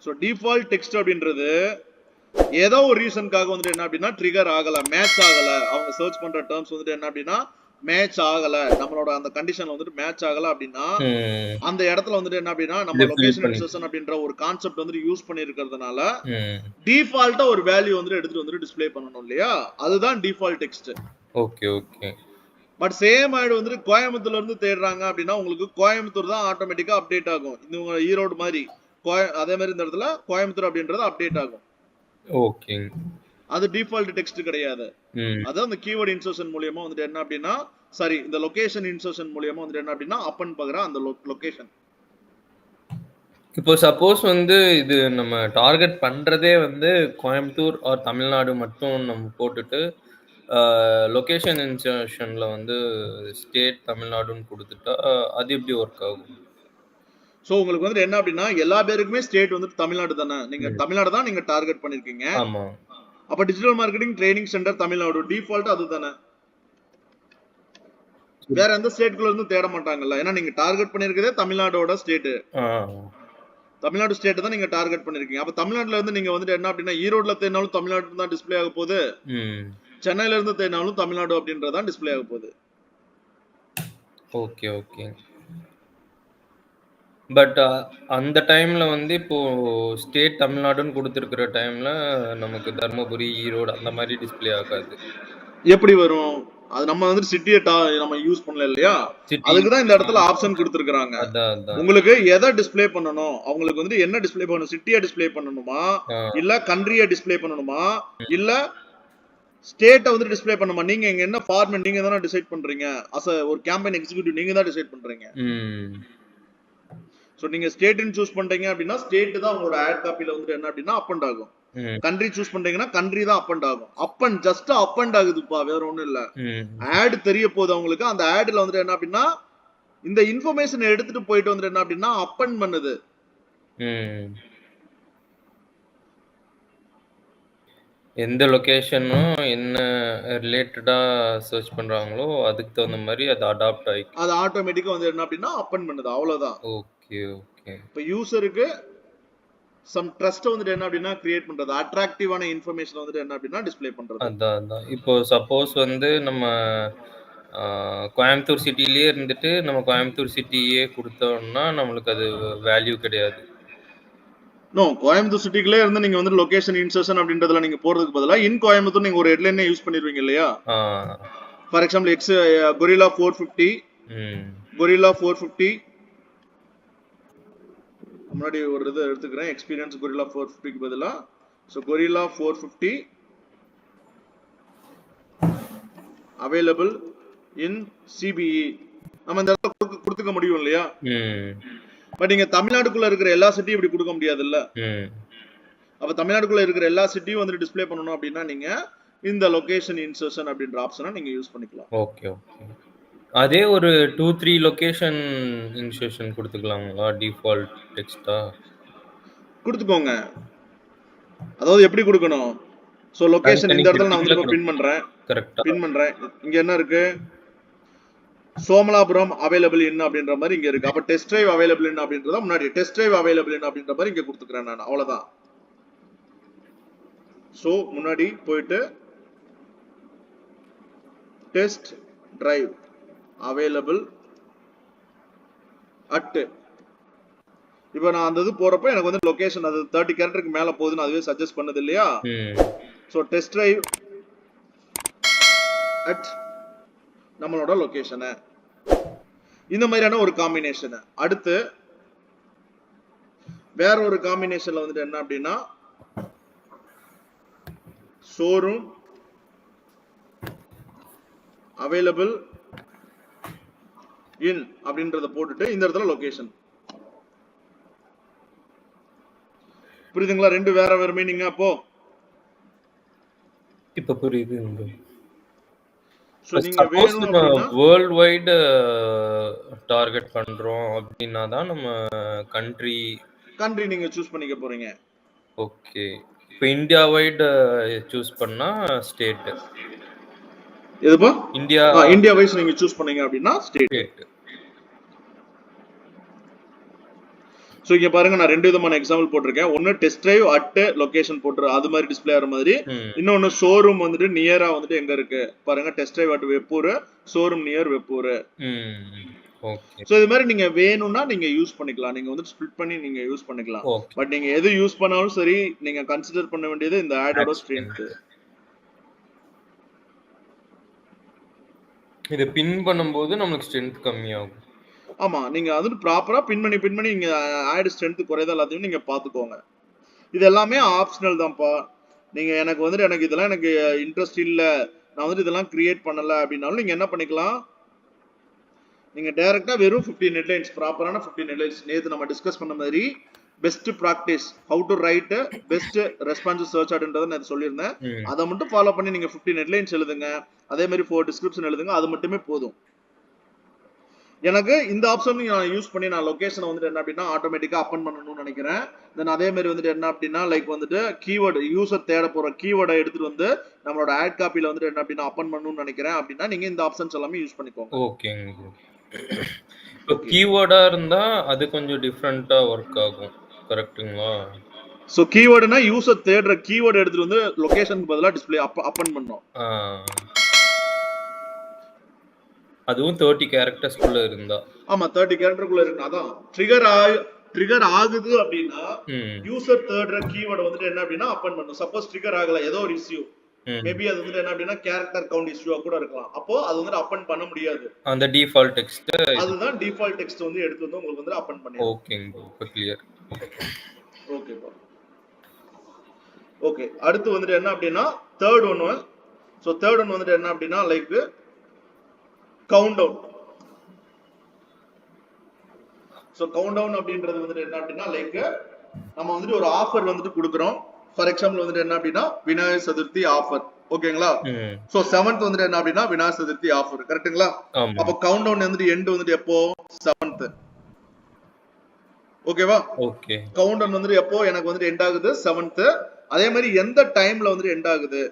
So default text அப்படின்றது ஏதோ ஒரு ரீசனுக்காக வந்துட்டு என்ன அப்படின்னா ட்ரிகர் ஆகல, மேட்ச் ஆகல. அவங்க சர்ச் பண்ற டேர்ம்ஸ் வந்துட்டு என்ன அப்படின்னா மேட்ச் ஆகல, நம்மளோட அந்த கண்டிஷன்ல வந்துட்டு மேட்ச் ஆகல அப்படின்னா அந்த இடத்துல வந்துட்டு என்ன அப்படின்னா நம்ம லொகேஷன் இன்சர்ஷன் அப்படின்ற ஒரு கான்செப்ட் வந்துட்டு யூஸ் பண்ணி இருக்கிறதுனால டிஃபால்ட்டா ஒரு வேல்யூ வந்துட்டு எடுத்துட்டு வந்துட்டு டிஸ்ப்ளே பண்ணணும் இல்லையா? அதுதான் default text. Okay okay. But same ad வந்துட்டு கோயம்புத்தூர்ல இருந்து தேடுறாங்க அப்படின்னா உங்களுக்கு கோயம்புத்தூர் தான் ஆட்டோமேட்டிக்கா அப்டேட் ஆகும். இந்த ஈரோடு மாதிரி அதே மாதிரி இந்த இடத்துல கோயம்புத்தூர் அப்படின்றது அப்டேட் ஆகும். ஓகே. அது டிஃபால்ட் டெக்ஸ்ட் கிடையாது. அது அந்த கீவேர்ட் இன்சர்ஷன் மூலமா வந்துட்டு என்ன அப்படின்னா சாரி இந்த லொகேஷன் இன்சர்ஷன் மூலமா வந்துட்டு என்ன அப்படின்னா அப்பன் பகற அந்த லொகேஷன். இப்போ சப்போஸ் வந்து இது நம்ம டார்கெட் பண்றதே வந்து கோயம்புத்தூர் ஆர் தமிழ்நாடு மட்டும் நம்ம போட்டுட்டு லொகேஷன் இன்சர்ஷன்ல வந்து ஸ்டேட் தமிழ்நாடுன்னு கொடுத்துட்டா அது எப்படி ஒர்க் ஆகும்? சோ உங்களுக்கு வந்து என்ன அப்படின்னா எல்லா பேருக்குமே ஸ்டேட் வந்து தமிழ்நாடு தானே, நீங்க தமிழ்நாடு தான் நீங்க டார்கெட் பண்ணிருக்கீங்க. ஆமா. அப்ப digital marketing training centre Tamil Nadu default அதுதானே, வேற எந்த ஸ்டேட்குள்ள இருந்து தேட மாட்டாங்கல்ல. ஏன்னா நீங்க டார்கெட் பண்ணிருக்கதே தமிழ்நாடோட ஸ்டேட், தமிழ்நாடு ஸ்டேட் தான் நீங்க டார்கெட் பண்ணிருக்கீங்க. அப்ப தமிழ்நாட்டுல இருந்து நீங்க வந்துட்டு என்ன அப்படின்னா ஈரோட்ல தேடினாலும் தமிழ்நாடு தான் டிஸ்ப்ளே ஆக போகுது, சென்னையில இருந்து தேடினாலும் தமிழ்நாடு அப்படின்றதான் டிஸ்ப்ளே ஆக போகுது. Okay okay. பட் அந்த டைம்ல வந்து இப்போ ஸ்டேட் தமிழ்நாடுன்னு கொடுத்துருக்கிற டைம்ல நமக்கு தர்மபுரி, ஈரோடு அந்த மாதிரி டிஸ்ப்ளே ஆகாது. எப்படி வரும்? அது நம்ம வந்து சிட்டியை நம்ம யூஸ் பண்ணல இல்லையா, அதுக்கு தான் இந்த இடத்துல ஆப்ஷன் கொடுத்துருக்காங்க. உங்களுக்கு எதை டிஸ்ப்ளே பண்ணணும், அவங்களுக்கு வந்து என்ன டிஸ்ப்ளே பண்ணணும், சிட்டியை டிஸ்ப்ளே பண்ணணுமா இல்ல கண்ட்ரியை டிஸ்ப்ளே பண்ணணுமா இல்ல ஸ்டேட்டை வந்து டிஸ்ப்ளே பண்ணணுமா? நீங்க இங்க என்ன ஃபார்மேட் நீங்க தானே டிசைட் பண்றீங்க. அஸ் ஒரு கேம்பெயின் எக்ஸிக்யூட்டிவ் நீங்க தான் டிசைட் பண்றீங்க. சோ நீங்க ஸ்டேட்னு சூஸ் பண்றீங்க அப்படின்னா ஸ்டேட் தான் உங்களோட ஆட் காப்பில வந்து என்ன அப்படின்னா அப் அண்ட் ஆகும். கண்ட்ரி சூஸ் பண்றீங்கன்னா கண்ட்ரி தான் அப் அண்ட் ஆகும். Append just append ஆகுதுப்பா, வேற ஒண்ணும் இல்ல. ஆட் தெரிய போகுது அவங்களுக்கு, அந்த ஆட்ல வந்துட்டு என்ன அப்படின்னா இந்த இன்ஃபர்மேஷன் எடுத்துட்டு போயிட்டு வந்துட்டு என்ன அப்படின்னா அப் அண்ட் பண்ணுது. எந்த லொகேஷனும் என்ன ரிலேட்டடா சர்ச் பண்றாங்களோ அதுக்கு தகுந்த மாதிரி அது அடாப்ட் ஆகி அது ஆட்டோமேட்டிக்கா வந்து என்ன அப்படின்னா அப்பன் பண்ணுது. அவ்வளவுதான். Okay okay. இப்போ யூசருக்கு சம் ட்ரஸ்ட் வந்துட்டு என்ன அப்படின்னா கிரியேட் பண்றது, அட்ராக்டிவான இன்ஃபர்மேஷன் வந்துட்டு என்ன அப்படின்னா டிஸ்ப்ளே பண்றது. அதான் இப்போ சப்போஸ் வந்து நம்ம கோயம்புத்தூர் சிட்டிலேயே இருந்துட்டு நம்ம கோயம்புத்தூர் சிட்டியே கொடுத்தோம்னா நம்மளுக்கு அது வேல்யூ கிடையாது. நோ, கோயம்புத்தூர் சிட்டிக்குள்ளே இருந்து நீங்க வந்து லொகேஷன் இன்சர்ஷன் அப்படின்றதுல நீங்க போறதுக்கு பதிலா இன் கோயம்புத்தூர் நீங்க ஒரு ஹெட்லைனே யூஸ் பண்ணிடுவீங்க இல்லையா. For example X Gorilla 450 Gorilla 450 முன்னாடி ஒரு இது எடுத்துக்கிறேன், எக்ஸ்பீரியன்ஸ் கொரில்லா 450க்கு பதிலா. So Gorilla 450 available in CBE நம்ம இந்த இடத்துல கொடுத்துக்க முடியும் இல்லையா. பட் நீங்க தமிழ்நாடுக்குள்ள இருக்கிற எல்லா சிட்டியும் இப்படி கொடுக்க முடியாது இல்ல. அப்ப தமிழ்நாடுக்குள்ள இருக்கிற எல்லா சிட்டியும் வந்து டிஸ்ப்ளே பண்ணணும் அப்படின்னா நீங்க இந்த லொகேஷன் இன்சர்ஷன் அப்படின்ற ஆப்ஷனை நீங்க யூஸ் பண்ணிக்கலாம். Okay okay. அதே ஒரு 2-3 லொகேஷன் இன்சர்ஷன் கொடுத்துக்கலாங்களா டிஃபால்ட் டெக்ஸ்டா? கொடுத்துக்கோங்க. அதாவது எப்படி கொடுக்கணும்? சோ லொகேஷன் இந்த இடத்துல நான் வந்து பின் பண்றேன். கரெக்ட்டா பின் பண்றேன். இங்க என்ன இருக்கு? சோமலாபுரம் அவைலபிள் இன் அப்படின்ற மாதிரி இங்க இருக்கு. அப்ப டெஸ்ட் டிரைவ் அவைலபிள் இன் அப்படின்றத முன்னாடி டெஸ்ட் டிரைவ் அவைலபிள் இன் அப்படின்ற மாதிரி இங்க கொடுத்துக்கிறேன் நான். அவ்வளவுதான். சோ முன்னாடி போயிட்டு டெஸ்ட் டிரைவ் அவைலபிள் அட், இப்போ நான் அந்த இது போறப்ப எனக்கு வந்து லொகேஷன் அது 30 கேரக்டருக்கு மேல போகுதுன்னு அதுவே சஜஸ்ட் பண்ணுது இல்லையா. சோ டெஸ்ட் டிரைவ் அட் நம்மளோட லொகேஷனை. இந்த மாதிரியான ஒரு காம்பினேஷன். அடுத்து வேற ஒரு காம்பினேஷன்ல வந்துட்டு என்ன அப்படின்னா ஷோரூம் அவைலபிள் இன் அப்படின்றத போட்டுட்டு இந்த இடத்துல லொகேஷன். புரியுதுங்களா? ரெண்டு வேற வேற மீனிங். அப்போ இப்ப புரியுது. சோ நீங்க வேணும் அப்படின்னா வேர்ல்ட் வைட் டார்கெட் பண்றோம் அப்படின்னா தான் நம்ம கண்ட்ரி நீங்க சூஸ் பண்ணிக்க போறீங்க. ஓகே. இப்போ இந்தியா வைட் சூஸ் பண்ணா ஸ்டேட். எதுப்பா? இந்தியா வைஸ் நீங்க சூஸ் பண்ணீங்க அப்படின்னா ஸ்டேட். சோ இங்க பாருங்க, நான் ரெண்டு விதமான எக்ஸாம்பிள் போட்டிருக்கேன். ஒன்னு டெஸ்ட் டிரைவ் அட் லொகேஷன் போட்டு அது மாதிரி டிஸ்ப்ளே ஆகிற மாதிரி, இன்னொன்னு ஷோரூம் வந்துட்டு நியரா வந்துட்டு எங்க இருக்கு பாருங்க, test drive at Veppur, showroom near Veppur. Okay. So இது மாதிரி நீங்க வேணும்னா நீங்க யூஸ் பண்ணிக்கலாம். நீங்க வந்து ஸ்ப்ளிட் பண்ணி நீங்க யூஸ் பண்ணிக்கலாம். பட் நீங்க எது யூஸ் பண்ணாலும் சரி, நீங்க கன்சிடர் பண்ண வேண்டியது இந்த ஆடோட ஸ்ட்ரென்த். இத பின் பண்ணும்போது நமக்கு ஸ்ட்ரென்த் கம்மியாகும். ஆமா, நீங்க அது ப்ராப்பரா பின் பண்ணி நீங்க ஆட் ஸ்ட்ரென்த் குறையதா எல்லாத்தையும் நீங்க பாத்துக்கோங்க. இது எல்லாமே ஆப்ஷனல் தான்ப்பா. நீங்க எனக்கு இதெல்லாம் எனக்கு இன்ட்ரெஸ்ட் இல்ல, நான் வந்து இதெல்லாம் கிரியேட் பண்ணல அப்படின்னாலும் நீங்க என்ன பண்ணிக்கலாம், நீங்க டைரக்டா வெறும் 15 ஹெட்லைன்ஸ், ப்ராப்பரான 15 ஹெட்லைன்ஸ் நேத்து நம்ம டிஸ்கஸ் பண்ண மாதிரி best practice how to write best responsive search ஆட்ன்றதை நான் சொல்லியிருந்தேன். அதை மட்டும் ஃபாலோ பண்ணி நீங்க 15 ஹெட்லைன்ஸ் எழுதுங்க. அதே மாதிரி 4 டிஸ்கிரிப்ஷன் எழுதுங்க. அது மட்டுமே போதும். எனக்கு இந்த ஆப்ஷன் நான் யூஸ் பண்ணி நான் லொகேஷனை வந்துட்டு என்ன அப்படின்னா ஆட்டோமேட்டிக்கா அப்பன் பண்ணணும்னு நினைக்கிறேன். தென் அதே மாதிரி வந்துட்டு என்ன அப்படின்னா லைக் வந்துட்டு கீவேர்டு யூசர் தேட போற கீவேர்டை எடுத்துட்டு வந்து நம்மளோட ஆட் காப்பில வந்துட்டு என்ன அப்படின்னா அப்பன் பண்ணணும்னு நினைக்கிறேன் அப்படின்னா நீங்க இந்த ஆப்ஷன்ஸ் எல்லாமே யூஸ் பண்ணிக்கோங்க. ஓகேங்க. இப்போ கீவேர்டா இருந்தா அது கொஞ்சம் டிஃபரெண்டா ஒர்க் ஆகும். கரெக்ட்டுங்களா? சோ கீவேர்டுனா யூசர் தேடுற கீவேர்டு எடுத்துட்டு வந்து லொகேஷனுக்கு பதிலா டிஸ்ப்ளே அப்பன் பண்ணோம். அதுவும் 30 கேரக்டர்ஸ்க்குள்ள இருந்தா. ஆமா, 30 கேரக்டருக்குள்ள இருந்தா தான் ட்ரிகர் ஆகுது அப்படின்னா யூசர் தேடுற கீவேர்டு வந்துட்டு என்ன அப்படின்னா அப்பன் பண்ணும். சப்போஸ் ட்ரிகர் ஆகல, ஏதோ ஒரு இஷ்யூ, மேபி அது வந்து என்ன அப்படின்னா கேரக்டர் கவுண்ட் இஷ்யூவா கூட இருக்கலாம். அப்போ அது வந்து அப்பன் பண்ண முடியாது. அந்த டிஃபால்ட் டெக்ஸ்ட் அதுதான் டிஃபால்ட் டெக்ஸ்ட் வந்து எடுத்து வந்து உங்களுக்கு வந்து அப்பன் பண்ணி. ஓகேங்க, இப்போ கிளியர். ஓகேப்பா. ஓகே, அடுத்து வந்துட்டு என்ன அப்படின்னா third one. So third one வந்துட்டு என்ன அப்படின்னா like countdown. So countdown அப்படின்றது வந்துட்டு என்ன அப்படின்னா லைக் நம்ம வந்துட்டு ஒரு ஆஃபர் வந்துட்டு கொடுக்குறோம். ஃபார் எக்ஸாம்பிள் வந்துட்டு என்ன அப்படின்னா விநாயகர் சதுர்த்தி ஆஃபர். ஓகேங்களா? சோ 7th வந்துட்டு என்ன அப்படின்னா விநாயகர் சதுர்த்தி ஆஃபர். கரெக்ட்டுங்களா? அப்ப கவுண்ட் டவுன் வந்துட்டு எண்ட் வந்துட்டு எப்போ 7th. ஓகேவா? ஓகே. கவுண்ட் டவுன் வந்துட்டு எப்போ எனக்கு வந்துட்டு எண்ட் ஆகுது 7th. அதே மாதிரி எந்த டைம்ல வந்துட்டு எண்ட் ஆகுது,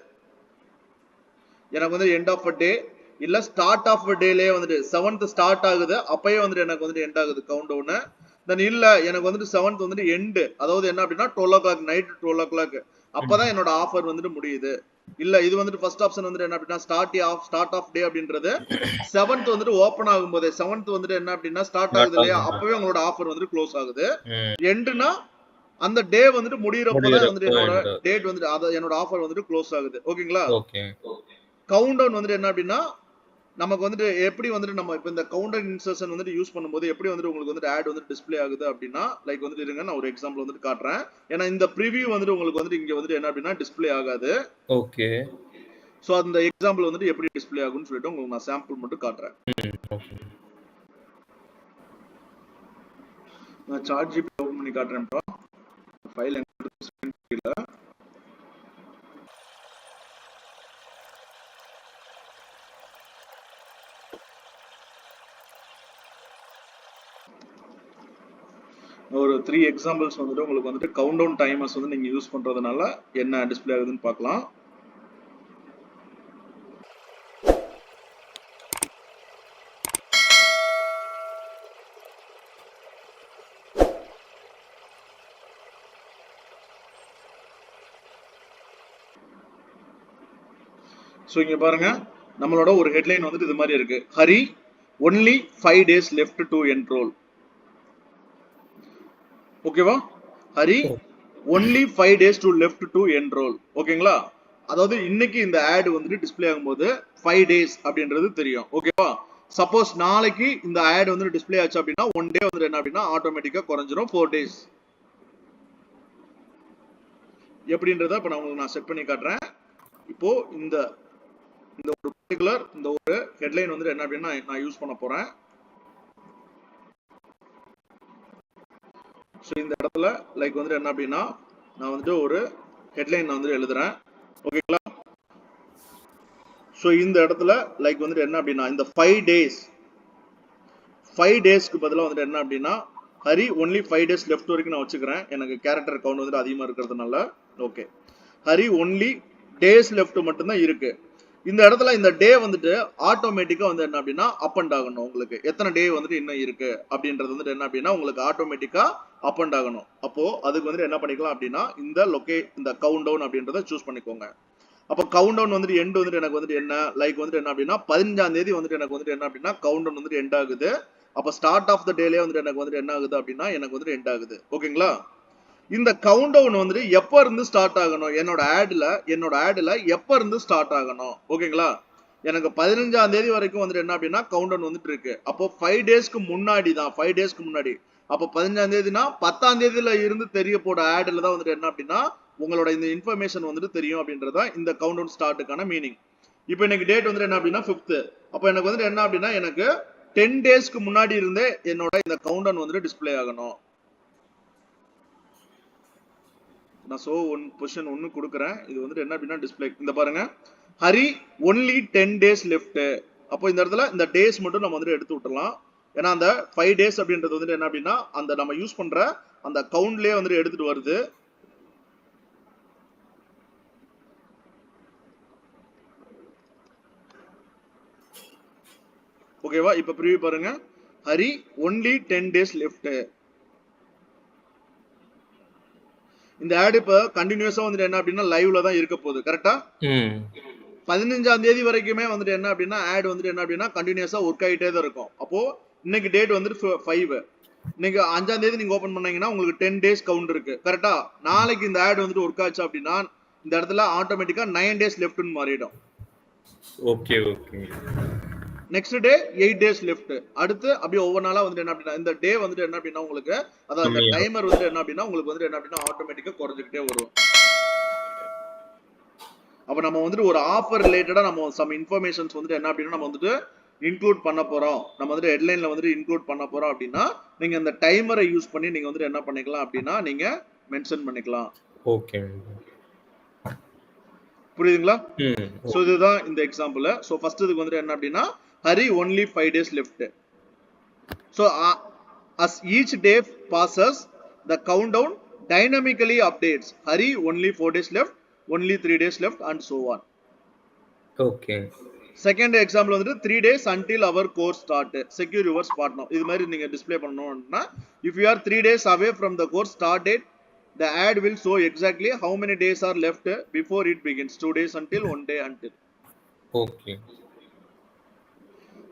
எனக்கு வந்து எண்ட் ஆஃப் அ டே இல்ல ஸ்டார்ட் ஆஃப் அ டேலயே வந்துட்டு 7th ஸ்டார்ட் ஆகுது, அப்பயே வந்துட்டு எனக்கு வந்துட்டு எண்ட் ஆகுது கவுண்ட் டவுன். தென் இல்ல எனக்கு வந்துட்டு 7th வந்துட்டு எண்ட், அதாவது என்ன அப்படின்னா 12 o'clock நைட் 12 o'clock அப்பதான் என்னோட ஆஃபர் வந்துட்டு முடியுது. இல்ல இது வந்துட்டு ஃபர்ஸ்ட் ஆப்ஷன் வந்துட்டு என்ன அப்படின்னா ஸ்டார்ட் ஆஃப் டே அப்படின்றது 7th வந்துட்டு ஓபன் ஆகும்போது 7th வந்துட்டு என்ன அப்படின்னா ஸ்டார்ட் ஆகுது இல்லையா, அப்பவே உங்களோட ஆஃபர் வந்துட்டு க்ளோஸ் ஆகுது. எண்ட்னா அந்த டே வந்துட்டு முடியறப்பதான் வந்துட்டு என்னோட டேட் வந்துட்டு என்னோட ஆஃபர் வந்துட்டு க்ளோஸ் ஆகுது. ஓகேங்களா? கவுண்ட் டவுன் வந்துட்டு என்ன அப்படின்னா நமக்கு வந்துட்டு எப்படி வந்துட்டு நம்ம இப்போ இந்த கவுண்டர் இன்சர்ஷன் வந்துட்டு யூஸ் பண்ணும்போது எப்படி வந்துட்டு உங்களுக்கு வந்துட்டு ஆட் வந்துட்டு டிஸ்ப்ளே ஆகுது அப்படின்னா லைக் வந்துட்டு இருங்க, நான் ஒரு எக்ஸாம்பிள் வந்துட்டு காட்டுறேன். ஏன்னா இந்த ப்ரிவியூ வந்துட்டு உங்களுக்கு வந்துட்டு இங்க வந்துட்டு என்ன அப்படின்னா டிஸ்ப்ளே ஆகாது. ஓகே. சோ அந்த எக்ஸாம்பிள் வந்துட்டு எப்படி டிஸ்ப்ளே ஆகும்னு சொல்லிட்டு உங்களுக்கு நான் சாம்பிள் மட்டும் காட்டுறேன். நான் சார்ட் ஜிபிடி ஓபன் பண்ணி காட்டுறேன்ப்பா. ஃபைல் எங்க இல்ல. ஒரு 3 எக்ஸாம்பிள்ஸ் வந்துட்டு உங்களுக்கு வந்துட்டு கவுண்ட் டவுன் டைமர்ஸ் வந்து நீங்க யூஸ் பண்றதுனால என்ன டிஸ்ப்ளே ஆகுதுன்னு பார்க்கலாம். சோ இங்க பாருங்க, நம்மளோட ஒரு ஹெட்லைன் வந்துட்டு இது மாதிரி இருக்கு. Hari only 5 days left to enroll. ஓகேவா? Hari only 5 days to left to enroll. ஓகேங்களா? அதாவது இன்னைக்கு இந்த ஆட் வந்துட்டு டிஸ்ப்ளே ஆகும்போது 5 days அப்படின்றது தெரியும். ஓகேவா? சப்போஸ் நாளைக்கு இந்த ஆட் வந்து டிஸ்ப்ளே ஆச்சு அப்படின்னா 1 day வந்துட்டு என்ன அப்படின்னா ஆட்டோமேட்டிக்கா குறைஞ்சிரும் 4 days. எப்படின்றத இப்ப நான் உங்களுக்கு செட் பண்ணி காட்டுறேன். இப்போ இந்த ஒரு பர்டிகுலர் இந்த ஒரு ஹெட்லைன் வந்துட்டு என்ன அப்படின்னா நான் யூஸ் பண்ண போறேன். ஸோ இந்த இடத்துல லைக் வந்துட்டு என்ன அப்படின்னா நான் வந்துட்டு ஒரு ஹெட்லைன் வந்து எழுதுறேன். ஓகேங்களா? ஸோ இந்த இடத்துல லைக் வந்துட்டு என்ன அப்படின்னா இந்த 5 டேஸ்க்கு பதிலாக வந்துட்டு என்ன அப்படின்னா ஹரி ஒன்லி 5 days லெஃப்ட் வரைக்கும் நான் வச்சுக்கிறேன். எனக்கு கேரக்டர் கவுண்ட் வந்துட்டு அதிகமாக இருக்கிறதுனால okay Hari only days left மட்டும்தான் இருக்கு. இந்த இடத்துல இந்த டே வந்துட்டு ஆட்டோமேட்டிக்கா வந்து என்ன அப்படின்னா அப் அண்ட் ஆகணும். உங்களுக்கு எத்தனை டே வந்துட்டு இன்னும் இருக்கு அப்படின்றது வந்துட்டு என்ன அப்படின்னா உங்களுக்கு ஆட்டோமேட்டிக்கா அப் அண்ட் ஆகணும். அப்போ அதுக்கு வந்துட்டு என்ன பண்ணிக்கலாம் அப்படின்னா இந்த கவுண்ட் டவுன் அப்படின்றத சூஸ் பண்ணிக்கோங்க. அப்போ கவுண்ட் டவுன் வந்துட்டு எண்ட் வந்துட்டு எனக்கு வந்துட்டு என்ன லைக் வந்துட்டு என்ன அப்படின்னா 15ஆம் தேதி வந்துட்டு எனக்கு வந்துட்டு என்ன அப்படின்னா கவுண்ட் டவுன் வந்துட்டு எண்ட் ஆகுது. அப்போ ஸ்டார்ட் ஆஃப் த டேலே வந்துட்டு எனக்கு வந்துட்டு என்ன ஆகுது அப்படின்னா எனக்கு வந்துட்டு எண்ட் ஆகுது. ஓகேங்களா? இந்த கவுண்ட் டவுன் வந்துட்டு எப்ப இருந்து ஸ்டார்ட் ஆகணும் என்னோட ஆட்ல எப்ப இருந்து ஸ்டார்ட் ஆகணும். ஓகேங்களா? எனக்கு 15ஆம் தேதி வரைக்கும் வந்துட்டு என்ன அப்படின்னா கவுண்ட் டவுன் வந்துட்டு இருக்கு. அப்போ 5 டேஸ்க்கு முன்னாடி தான் 5 டேஸ்க்கு முன்னாடி அப்போ 15ஆம் தேதினா 10ஆம் தேதியில இருந்து தெரிய போட ஆட்ல தான் வந்துட்டு என்ன அப்படின்னா உங்களோட இந்த இன்ஃபர்மேஷன் வந்துட்டு தெரியும் அப்படின்றதா இந்த கவுண்ட் டவுன் ஸ்டார்ட்டுக்கான மீனிங். இப்போ எனக்கு டேட் வந்துட்டு என்ன அப்படின்னா 5th. அப்போ எனக்கு வந்துட்டு என்ன அப்படின்னா எனக்கு 10 டேஸ்க்கு முன்னாடி இருந்தே என்னோட இந்த கவுண்ட் டவுன் வந்துட்டு டிஸ்ப்ளே ஆகணும். நான் ஒன் பொசிஷன் ஒன்னு கொடுக்குறேன். இது வந்துட்டு என்ன அப்படின்னா டிஸ்ப்ளே இந்த பாருங்க ஹரி ஒன்லி 10 days லெஃப்ட். அப்போ இந்த இடத்துல இந்த டேஸ் மட்டும் நம்ம வந்துட்டு எடுத்து விட்டுலாம். ஏன்னா அந்த 5 days அப்படின்றது வந்துட்டு என்ன அப்படின்னா அந்த நம்ம யூஸ் பண்ற அந்த கவுண்ட்லயே வந்துட்டு எடுத்துட்டு வருது. ஓகேவா? இப்ப ப்ரிவியூ பாருங்க ஹரி ஒன்லி 10 days லெஃப்ட். இந்த ஆட் இப்ப கண்டினியூஸா வந்துட்டு என்ன அப்படின்னா லைவ்ல தான் இருக்க போகுது. கரெக்டா? 15ஆம் தேதி வரைக்குமே வந்துட்டு என்ன அப்படின்னா ஆட் வந்துட்டு என்ன அப்படின்னா கண்டினியூஸா ஒர்க் ஆகிட்டே தான் இருக்கும். அப்போ இன்னைக்கு டேட் வந்துட்டு 5. இன்னைக்கு 5ஆம் தேதி நீங்க ஓபன் பண்ணீங்கன்னா உங்களுக்கு 10 days கவுண்ட் இருக்கு. கரெக்டா? நாளைக்கு இந்த ஆட் வந்துட்டு ஒர்க் ஆச்சு அப்படின்னா இந்த இடத்துல ஆட்டோமேட்டிக்கா 9 days லெஃப்ட்னு மாறிடும். Okay okay. Next day 8 days left. அடுத்து அப்படியே ஒவ்வொரு நாளா வந்துட்டு என்ன அப்படின்னா இந்த டே வந்துட்டு என்ன அப்படின்னா உங்களுக்கு அதாவது இந்த டைமர் வந்துட்டு என்ன அப்படின்னா உங்களுக்கு வந்துட்டு என்ன அப்படின்னா ஆட்டோமேட்டிக்கா குறைஞ்சிக்கிட்டே வரும். அப்ப நம்ம வந்துட்டு ஒரு ஆஃபர் ரிலேட்டடா நம்ம சம் இன்ஃபர்மேஷன்ஸ் வந்துட்டு என்ன அப்படின்னா நம்ம வந்துட்டு இன்க்ளூட் பண்ண போறோம். நம்ம வந்துட்டு ஹெட்லைன்ல வந்துட்டு இன்க்ளூட் பண்ண போறோம் அப்படின்னா நீங்க இந்த டைமரை யூஸ் பண்ணி நீங்க வந்துட்டு என்ன பண்ணிக்கலாம் அப்படின்னா நீங்க மென்ஷன் பண்ணிக்கலாம். ஓகே. புரியுதுங்களா? சோ இதுதான் இந்த எக்ஸாம்பிள். சோ ஃபர்ஸ்ட் இதுக்கு வந்துட்டு என்ன அப்படின்னா Hari only 5 days left. So as each day passes the countdown dynamically updates. Hari only 4 days left, only 3 days left and so on. Okay. Second example வந்துட்டு 3 days until our course start. Secure your spot now. இது மாதிரி நீங்க display பண்ணனும்னா if you are 3 days away from the course start date, the ad will show exactly how many days are left before it begins. 2 days until 1 day until. Okay.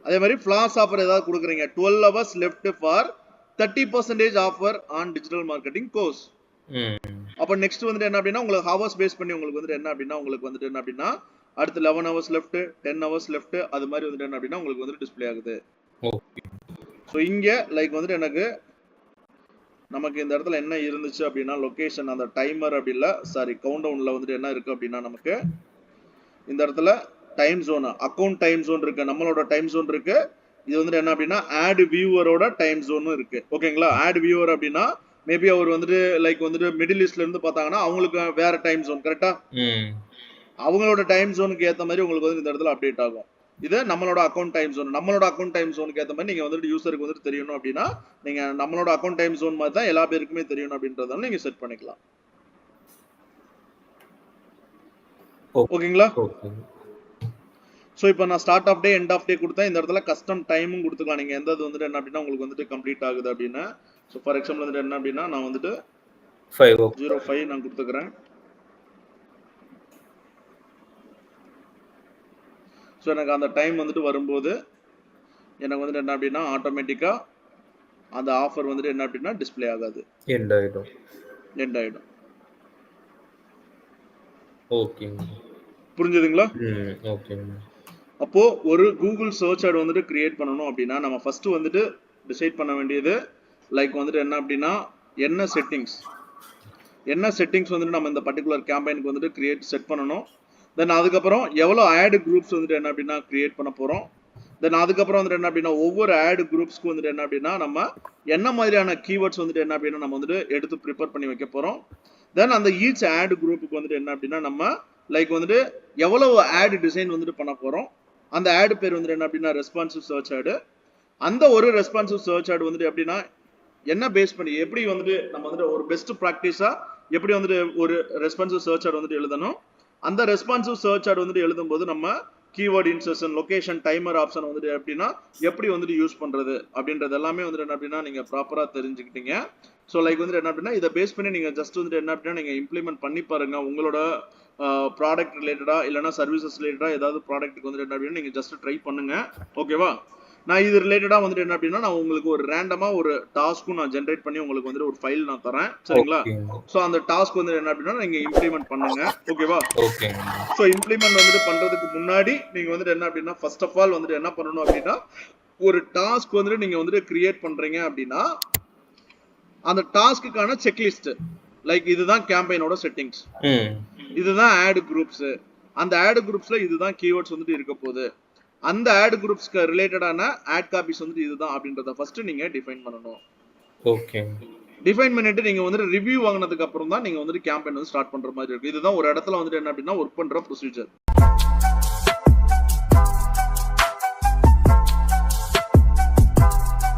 அதே மாதிரி flash offer ஏதாவது கொடுக்குறீங்க 12 hours left for 30% offer on digital marketing course. அப்ப next வந்துட்டு என்ன அப்படின்னா உங்களுக்கு hours base பண்ணி உங்களுக்கு வந்துட்டு என்ன அப்படின்னா உங்களுக்கு வந்துட்டு என்ன அப்படின்னா அடுத்து 11 hours left 10 hours left அது மாதிரி வந்துட்டு என்ன அப்படின்னா உங்களுக்கு வந்துட்டு டிஸ்ப்ளே ஆகுது. ஓகே. சோ இங்க லைக் வந்துட்டு எனக்கு நமக்கு இந்த இடத்துல என்ன இருந்துச்சு அப்படின்னா லொகேஷன் அந்த டைமர் அப்படி இல்ல சாரி கவுண்ட் டவுன்ல வந்துட்டு என்ன இருக்கு அப்படின்னா நமக்கு இந்த இடத்துல time zone account time zone இருக்கு, நம்மளோட டைம் ஜோன் இருக்கு. இது வந்துட்டு என்ன அப்படின்னா ஆட் வியூவரோட டைம் ஜோனும் இருக்கு. ஓகேங்களா? ஆட் வியூவர் அப்படின்னா மேபி அவர் வந்துட்டு லைக் வந்துட்டு மிடில் ஈஸ்ட்ல இருந்து பார்த்தாங்கன்னா அவங்களுக்கு வேற டைம் ஜோன். கரெக்டா? அவங்களோட டைம் ஜோனுக்கு ஏத்த மாதிரி உங்களுக்கு வந்து இந்த இடத்துல அப்டேட் ஆகும். இது நம்மளோட அக்கவுண்ட் டைம் ஜோன். நம்மளோட அக்கவுண்ட் டைம் ஜோனுக்கு ஏத்த மாதிரி நீங்க வந்துட்டு யூசருக்கு வந்துட்டு தெரியணும் அப்படின்னா நீங்க நம்மளோட அக்கவுண்ட் டைம் ஜோன் மாதிரி தான் எல்லா பேருக்குமே தெரியணும் அப்படின்றதால நீங்க செட் பண்ணிக்கலாம். ஓகேங்களா? ஸோ இப்போ நான் start of day end of day கொடுத்தேன். இந்த இடத்துல கஸ்டம் டைமும் கொடுத்துக்கலாம். நீங்கள் எந்த இது வந்துட்டு என்ன அப்படின்னா உங்களுக்கு வந்துட்டு கம்ப்ளீட் ஆகுது அப்படின்னா ஸோ ஃபார் எக்ஸாம்பிள் வந்துட்டு என்ன அப்படின்னா நான் வந்துட்டு 05 நான் கொடுத்துக்கிறேன். ஸோ எனக்கு அந்த டைம் வந்துட்டு வரும்போது எனக்கு வந்துட்டு என்ன அப்படின்னா ஆட்டோமேட்டிக்காக அந்த ஆஃபர் வந்துட்டு என்ன அப்படின்னா டிஸ்பிளே ஆகாது, எண்ட் ஆகிடும். ஓகே. புரிஞ்சுதுங்களா? ஓகேங்க. அப்போ ஒரு கூகுள் சர்ச் ஆட் வந்துட்டு கிரியேட் பண்ணணும் அப்படின்னா நம்ம ஃபர்ஸ்ட் வந்துட்டு டிசைட் பண்ண வேண்டியது லைக் வந்துட்டு என்ன அப்படின்னா என்ன செட்டிங்ஸ் வந்துட்டு நம்ம இந்த பர்டிகுலர் கேம்பெயினுக்கு வந்துட்டு செட் பண்ணணும். தென் அதுக்கப்புறம் எவ்வளோ ஆட் குரூப்ஸ் வந்துட்டு என்ன அப்படின்னா கிரியேட் பண்ண போகிறோம். தென் அதுக்கப்புறம் வந்துட்டு என்ன அப்படின்னா ஒவ்வொரு ஆட் குரூப்ஸ்க்கு வந்துட்டு என்ன அப்படின்னா நம்ம என்ன மாதிரியான கீவேர்ட்ஸ் வந்துட்டு என்ன அப்படின்னா நம்ம வந்துட்டு எடுத்து ப்ரிப்பேர் பண்ணி வைக்க போகிறோம். தென் அந்த ஈச் ஆட் குரூப்புக்கு வந்துட்டு என்ன அப்படின்னா நம்ம லைக் வந்துட்டு எவ்வளவு ஆட் டிசைன் வந்துட்டு பண்ண போகிறோம். அந்த ஆட் பேர் வந்துட்டு என்ன அப்படின்னா ரெஸ்பான்சிவ் சர்ச் ஆடு. அந்த ஒரு ரெஸ்பான்சிவ் சர்ச் ஆடு வந்துட்டு எப்படின்னா என்ன பேஸ் பண்ணி எப்படி வந்துட்டு நம்ம வந்துட்டு ஒரு பெஸ்ட் ப்ராக்டிஸா எப்படி வந்துட்டு ஒரு ரெஸ்பான்சிவ் சர்ச் ஆட் வந்துட்டு எழுதணும். அந்த ரெஸ்பான்சிவ் சர்ச் ஆட் வந்துட்டு எழுதும்போது நம்ம keyword insertion location timer option வந்துட்டு எப்படின்னா எப்படி வந்துட்டு யூஸ் பண்றது அப்படின்றது எல்லாமே வந்துட்டு என்ன அப்படின்னா நீங்க ப்ராப்பரா தெரிஞ்சுக்கிட்டீங்க. ஸோ லைக் வந்துட்டு என்ன அப்படின்னா இதை பேஸ் பண்ணி நீங்க ஜஸ்ட் வந்துட்டு என்ன அப்படின்னா நீங்க இம்ப்ளிமெண்ட் பண்ணி பாருங்க. உங்களோட ப்ராடக்ட் ரிலேட்டடா இல்லைன்னா சர்வீசஸ் ரிலேட்டடா ஏதாவது ப்ராடக்ட்டுக்கு வந்துட்டு என்ன அப்படின்னா நீங்க ஜஸ்ட் ட்ரை பண்ணுங்க. ஓகேவா? நான் இது ரிலேட்டடா வந்துட்டு என்ன அப்படின்னா நான் உங்களுக்கு ஒரு ரேண்டமா ஒரு டாஸ்க்கும் நான் ஜென்ரேட் பண்ணி உங்களுக்கு வந்துட்டு ஒரு ஃபைல் நான் தரேன். சரிங்களா? ஓகேங்க. ஸோ அந்த டாஸ்க் வந்துட்டு என்ன அப்படின்னா நீங்க இம்ப்ளிமெண்ட் பண்ணுங்க. ஓகேவா? ஓகேங்க. ஸோ இம்ப்ளிமெண்ட் வந்துட்டு பண்றதுக்கு முன்னாடி நீங்க வந்துட்டு என்ன அப்படின்னா ஃபர்ஸ்ட் ஆஃப் ஆல் வந்துட்டு என்ன பண்ணணும் அப்படின்னா ஒரு டாஸ்க் வந்துட்டு நீங்க வந்துட்டு கிரியேட் பண்றீங்க அப்படின்னா அந்த டாஸ்க்குக்கான செக்லிஸ்ட் லைக் இதுதான் கேம்பெயினோட செட்டிங்ஸ், இதுதான் ஆட் குரூப்ஸ், அந்த ஆட் குரூப்ஸ்ல இதுதான் கீவேர்ட்ஸ் வந்துட்டு இருக்க போகுது, அந்த ஆட் குரூப்ஸ்க்கு ரிலேட்டடான ஆட் காப்பீஸ் வந்துட்டு இதுதான் அப்படின்றத ஃபர்ஸ்ட் நீங்க டிஃபைன் பண்ணணும். ஓகே. டிஃபைன் பண்ணிட்டு நீங்க வந்துட்டு ரிவ்யூ வாங்கினதுக்கு அப்புறம் தான் நீங்க வந்துட்டு கேம்பெயின் வந்து ஸ்டார்ட் பண்ற மாதிரி இருக்கு. இதுதான் ஒரு இடத்துல வந்துட்டு என்ன அப்படின்னா ஒர்க் பண்ற ப்ரொசீஜர்.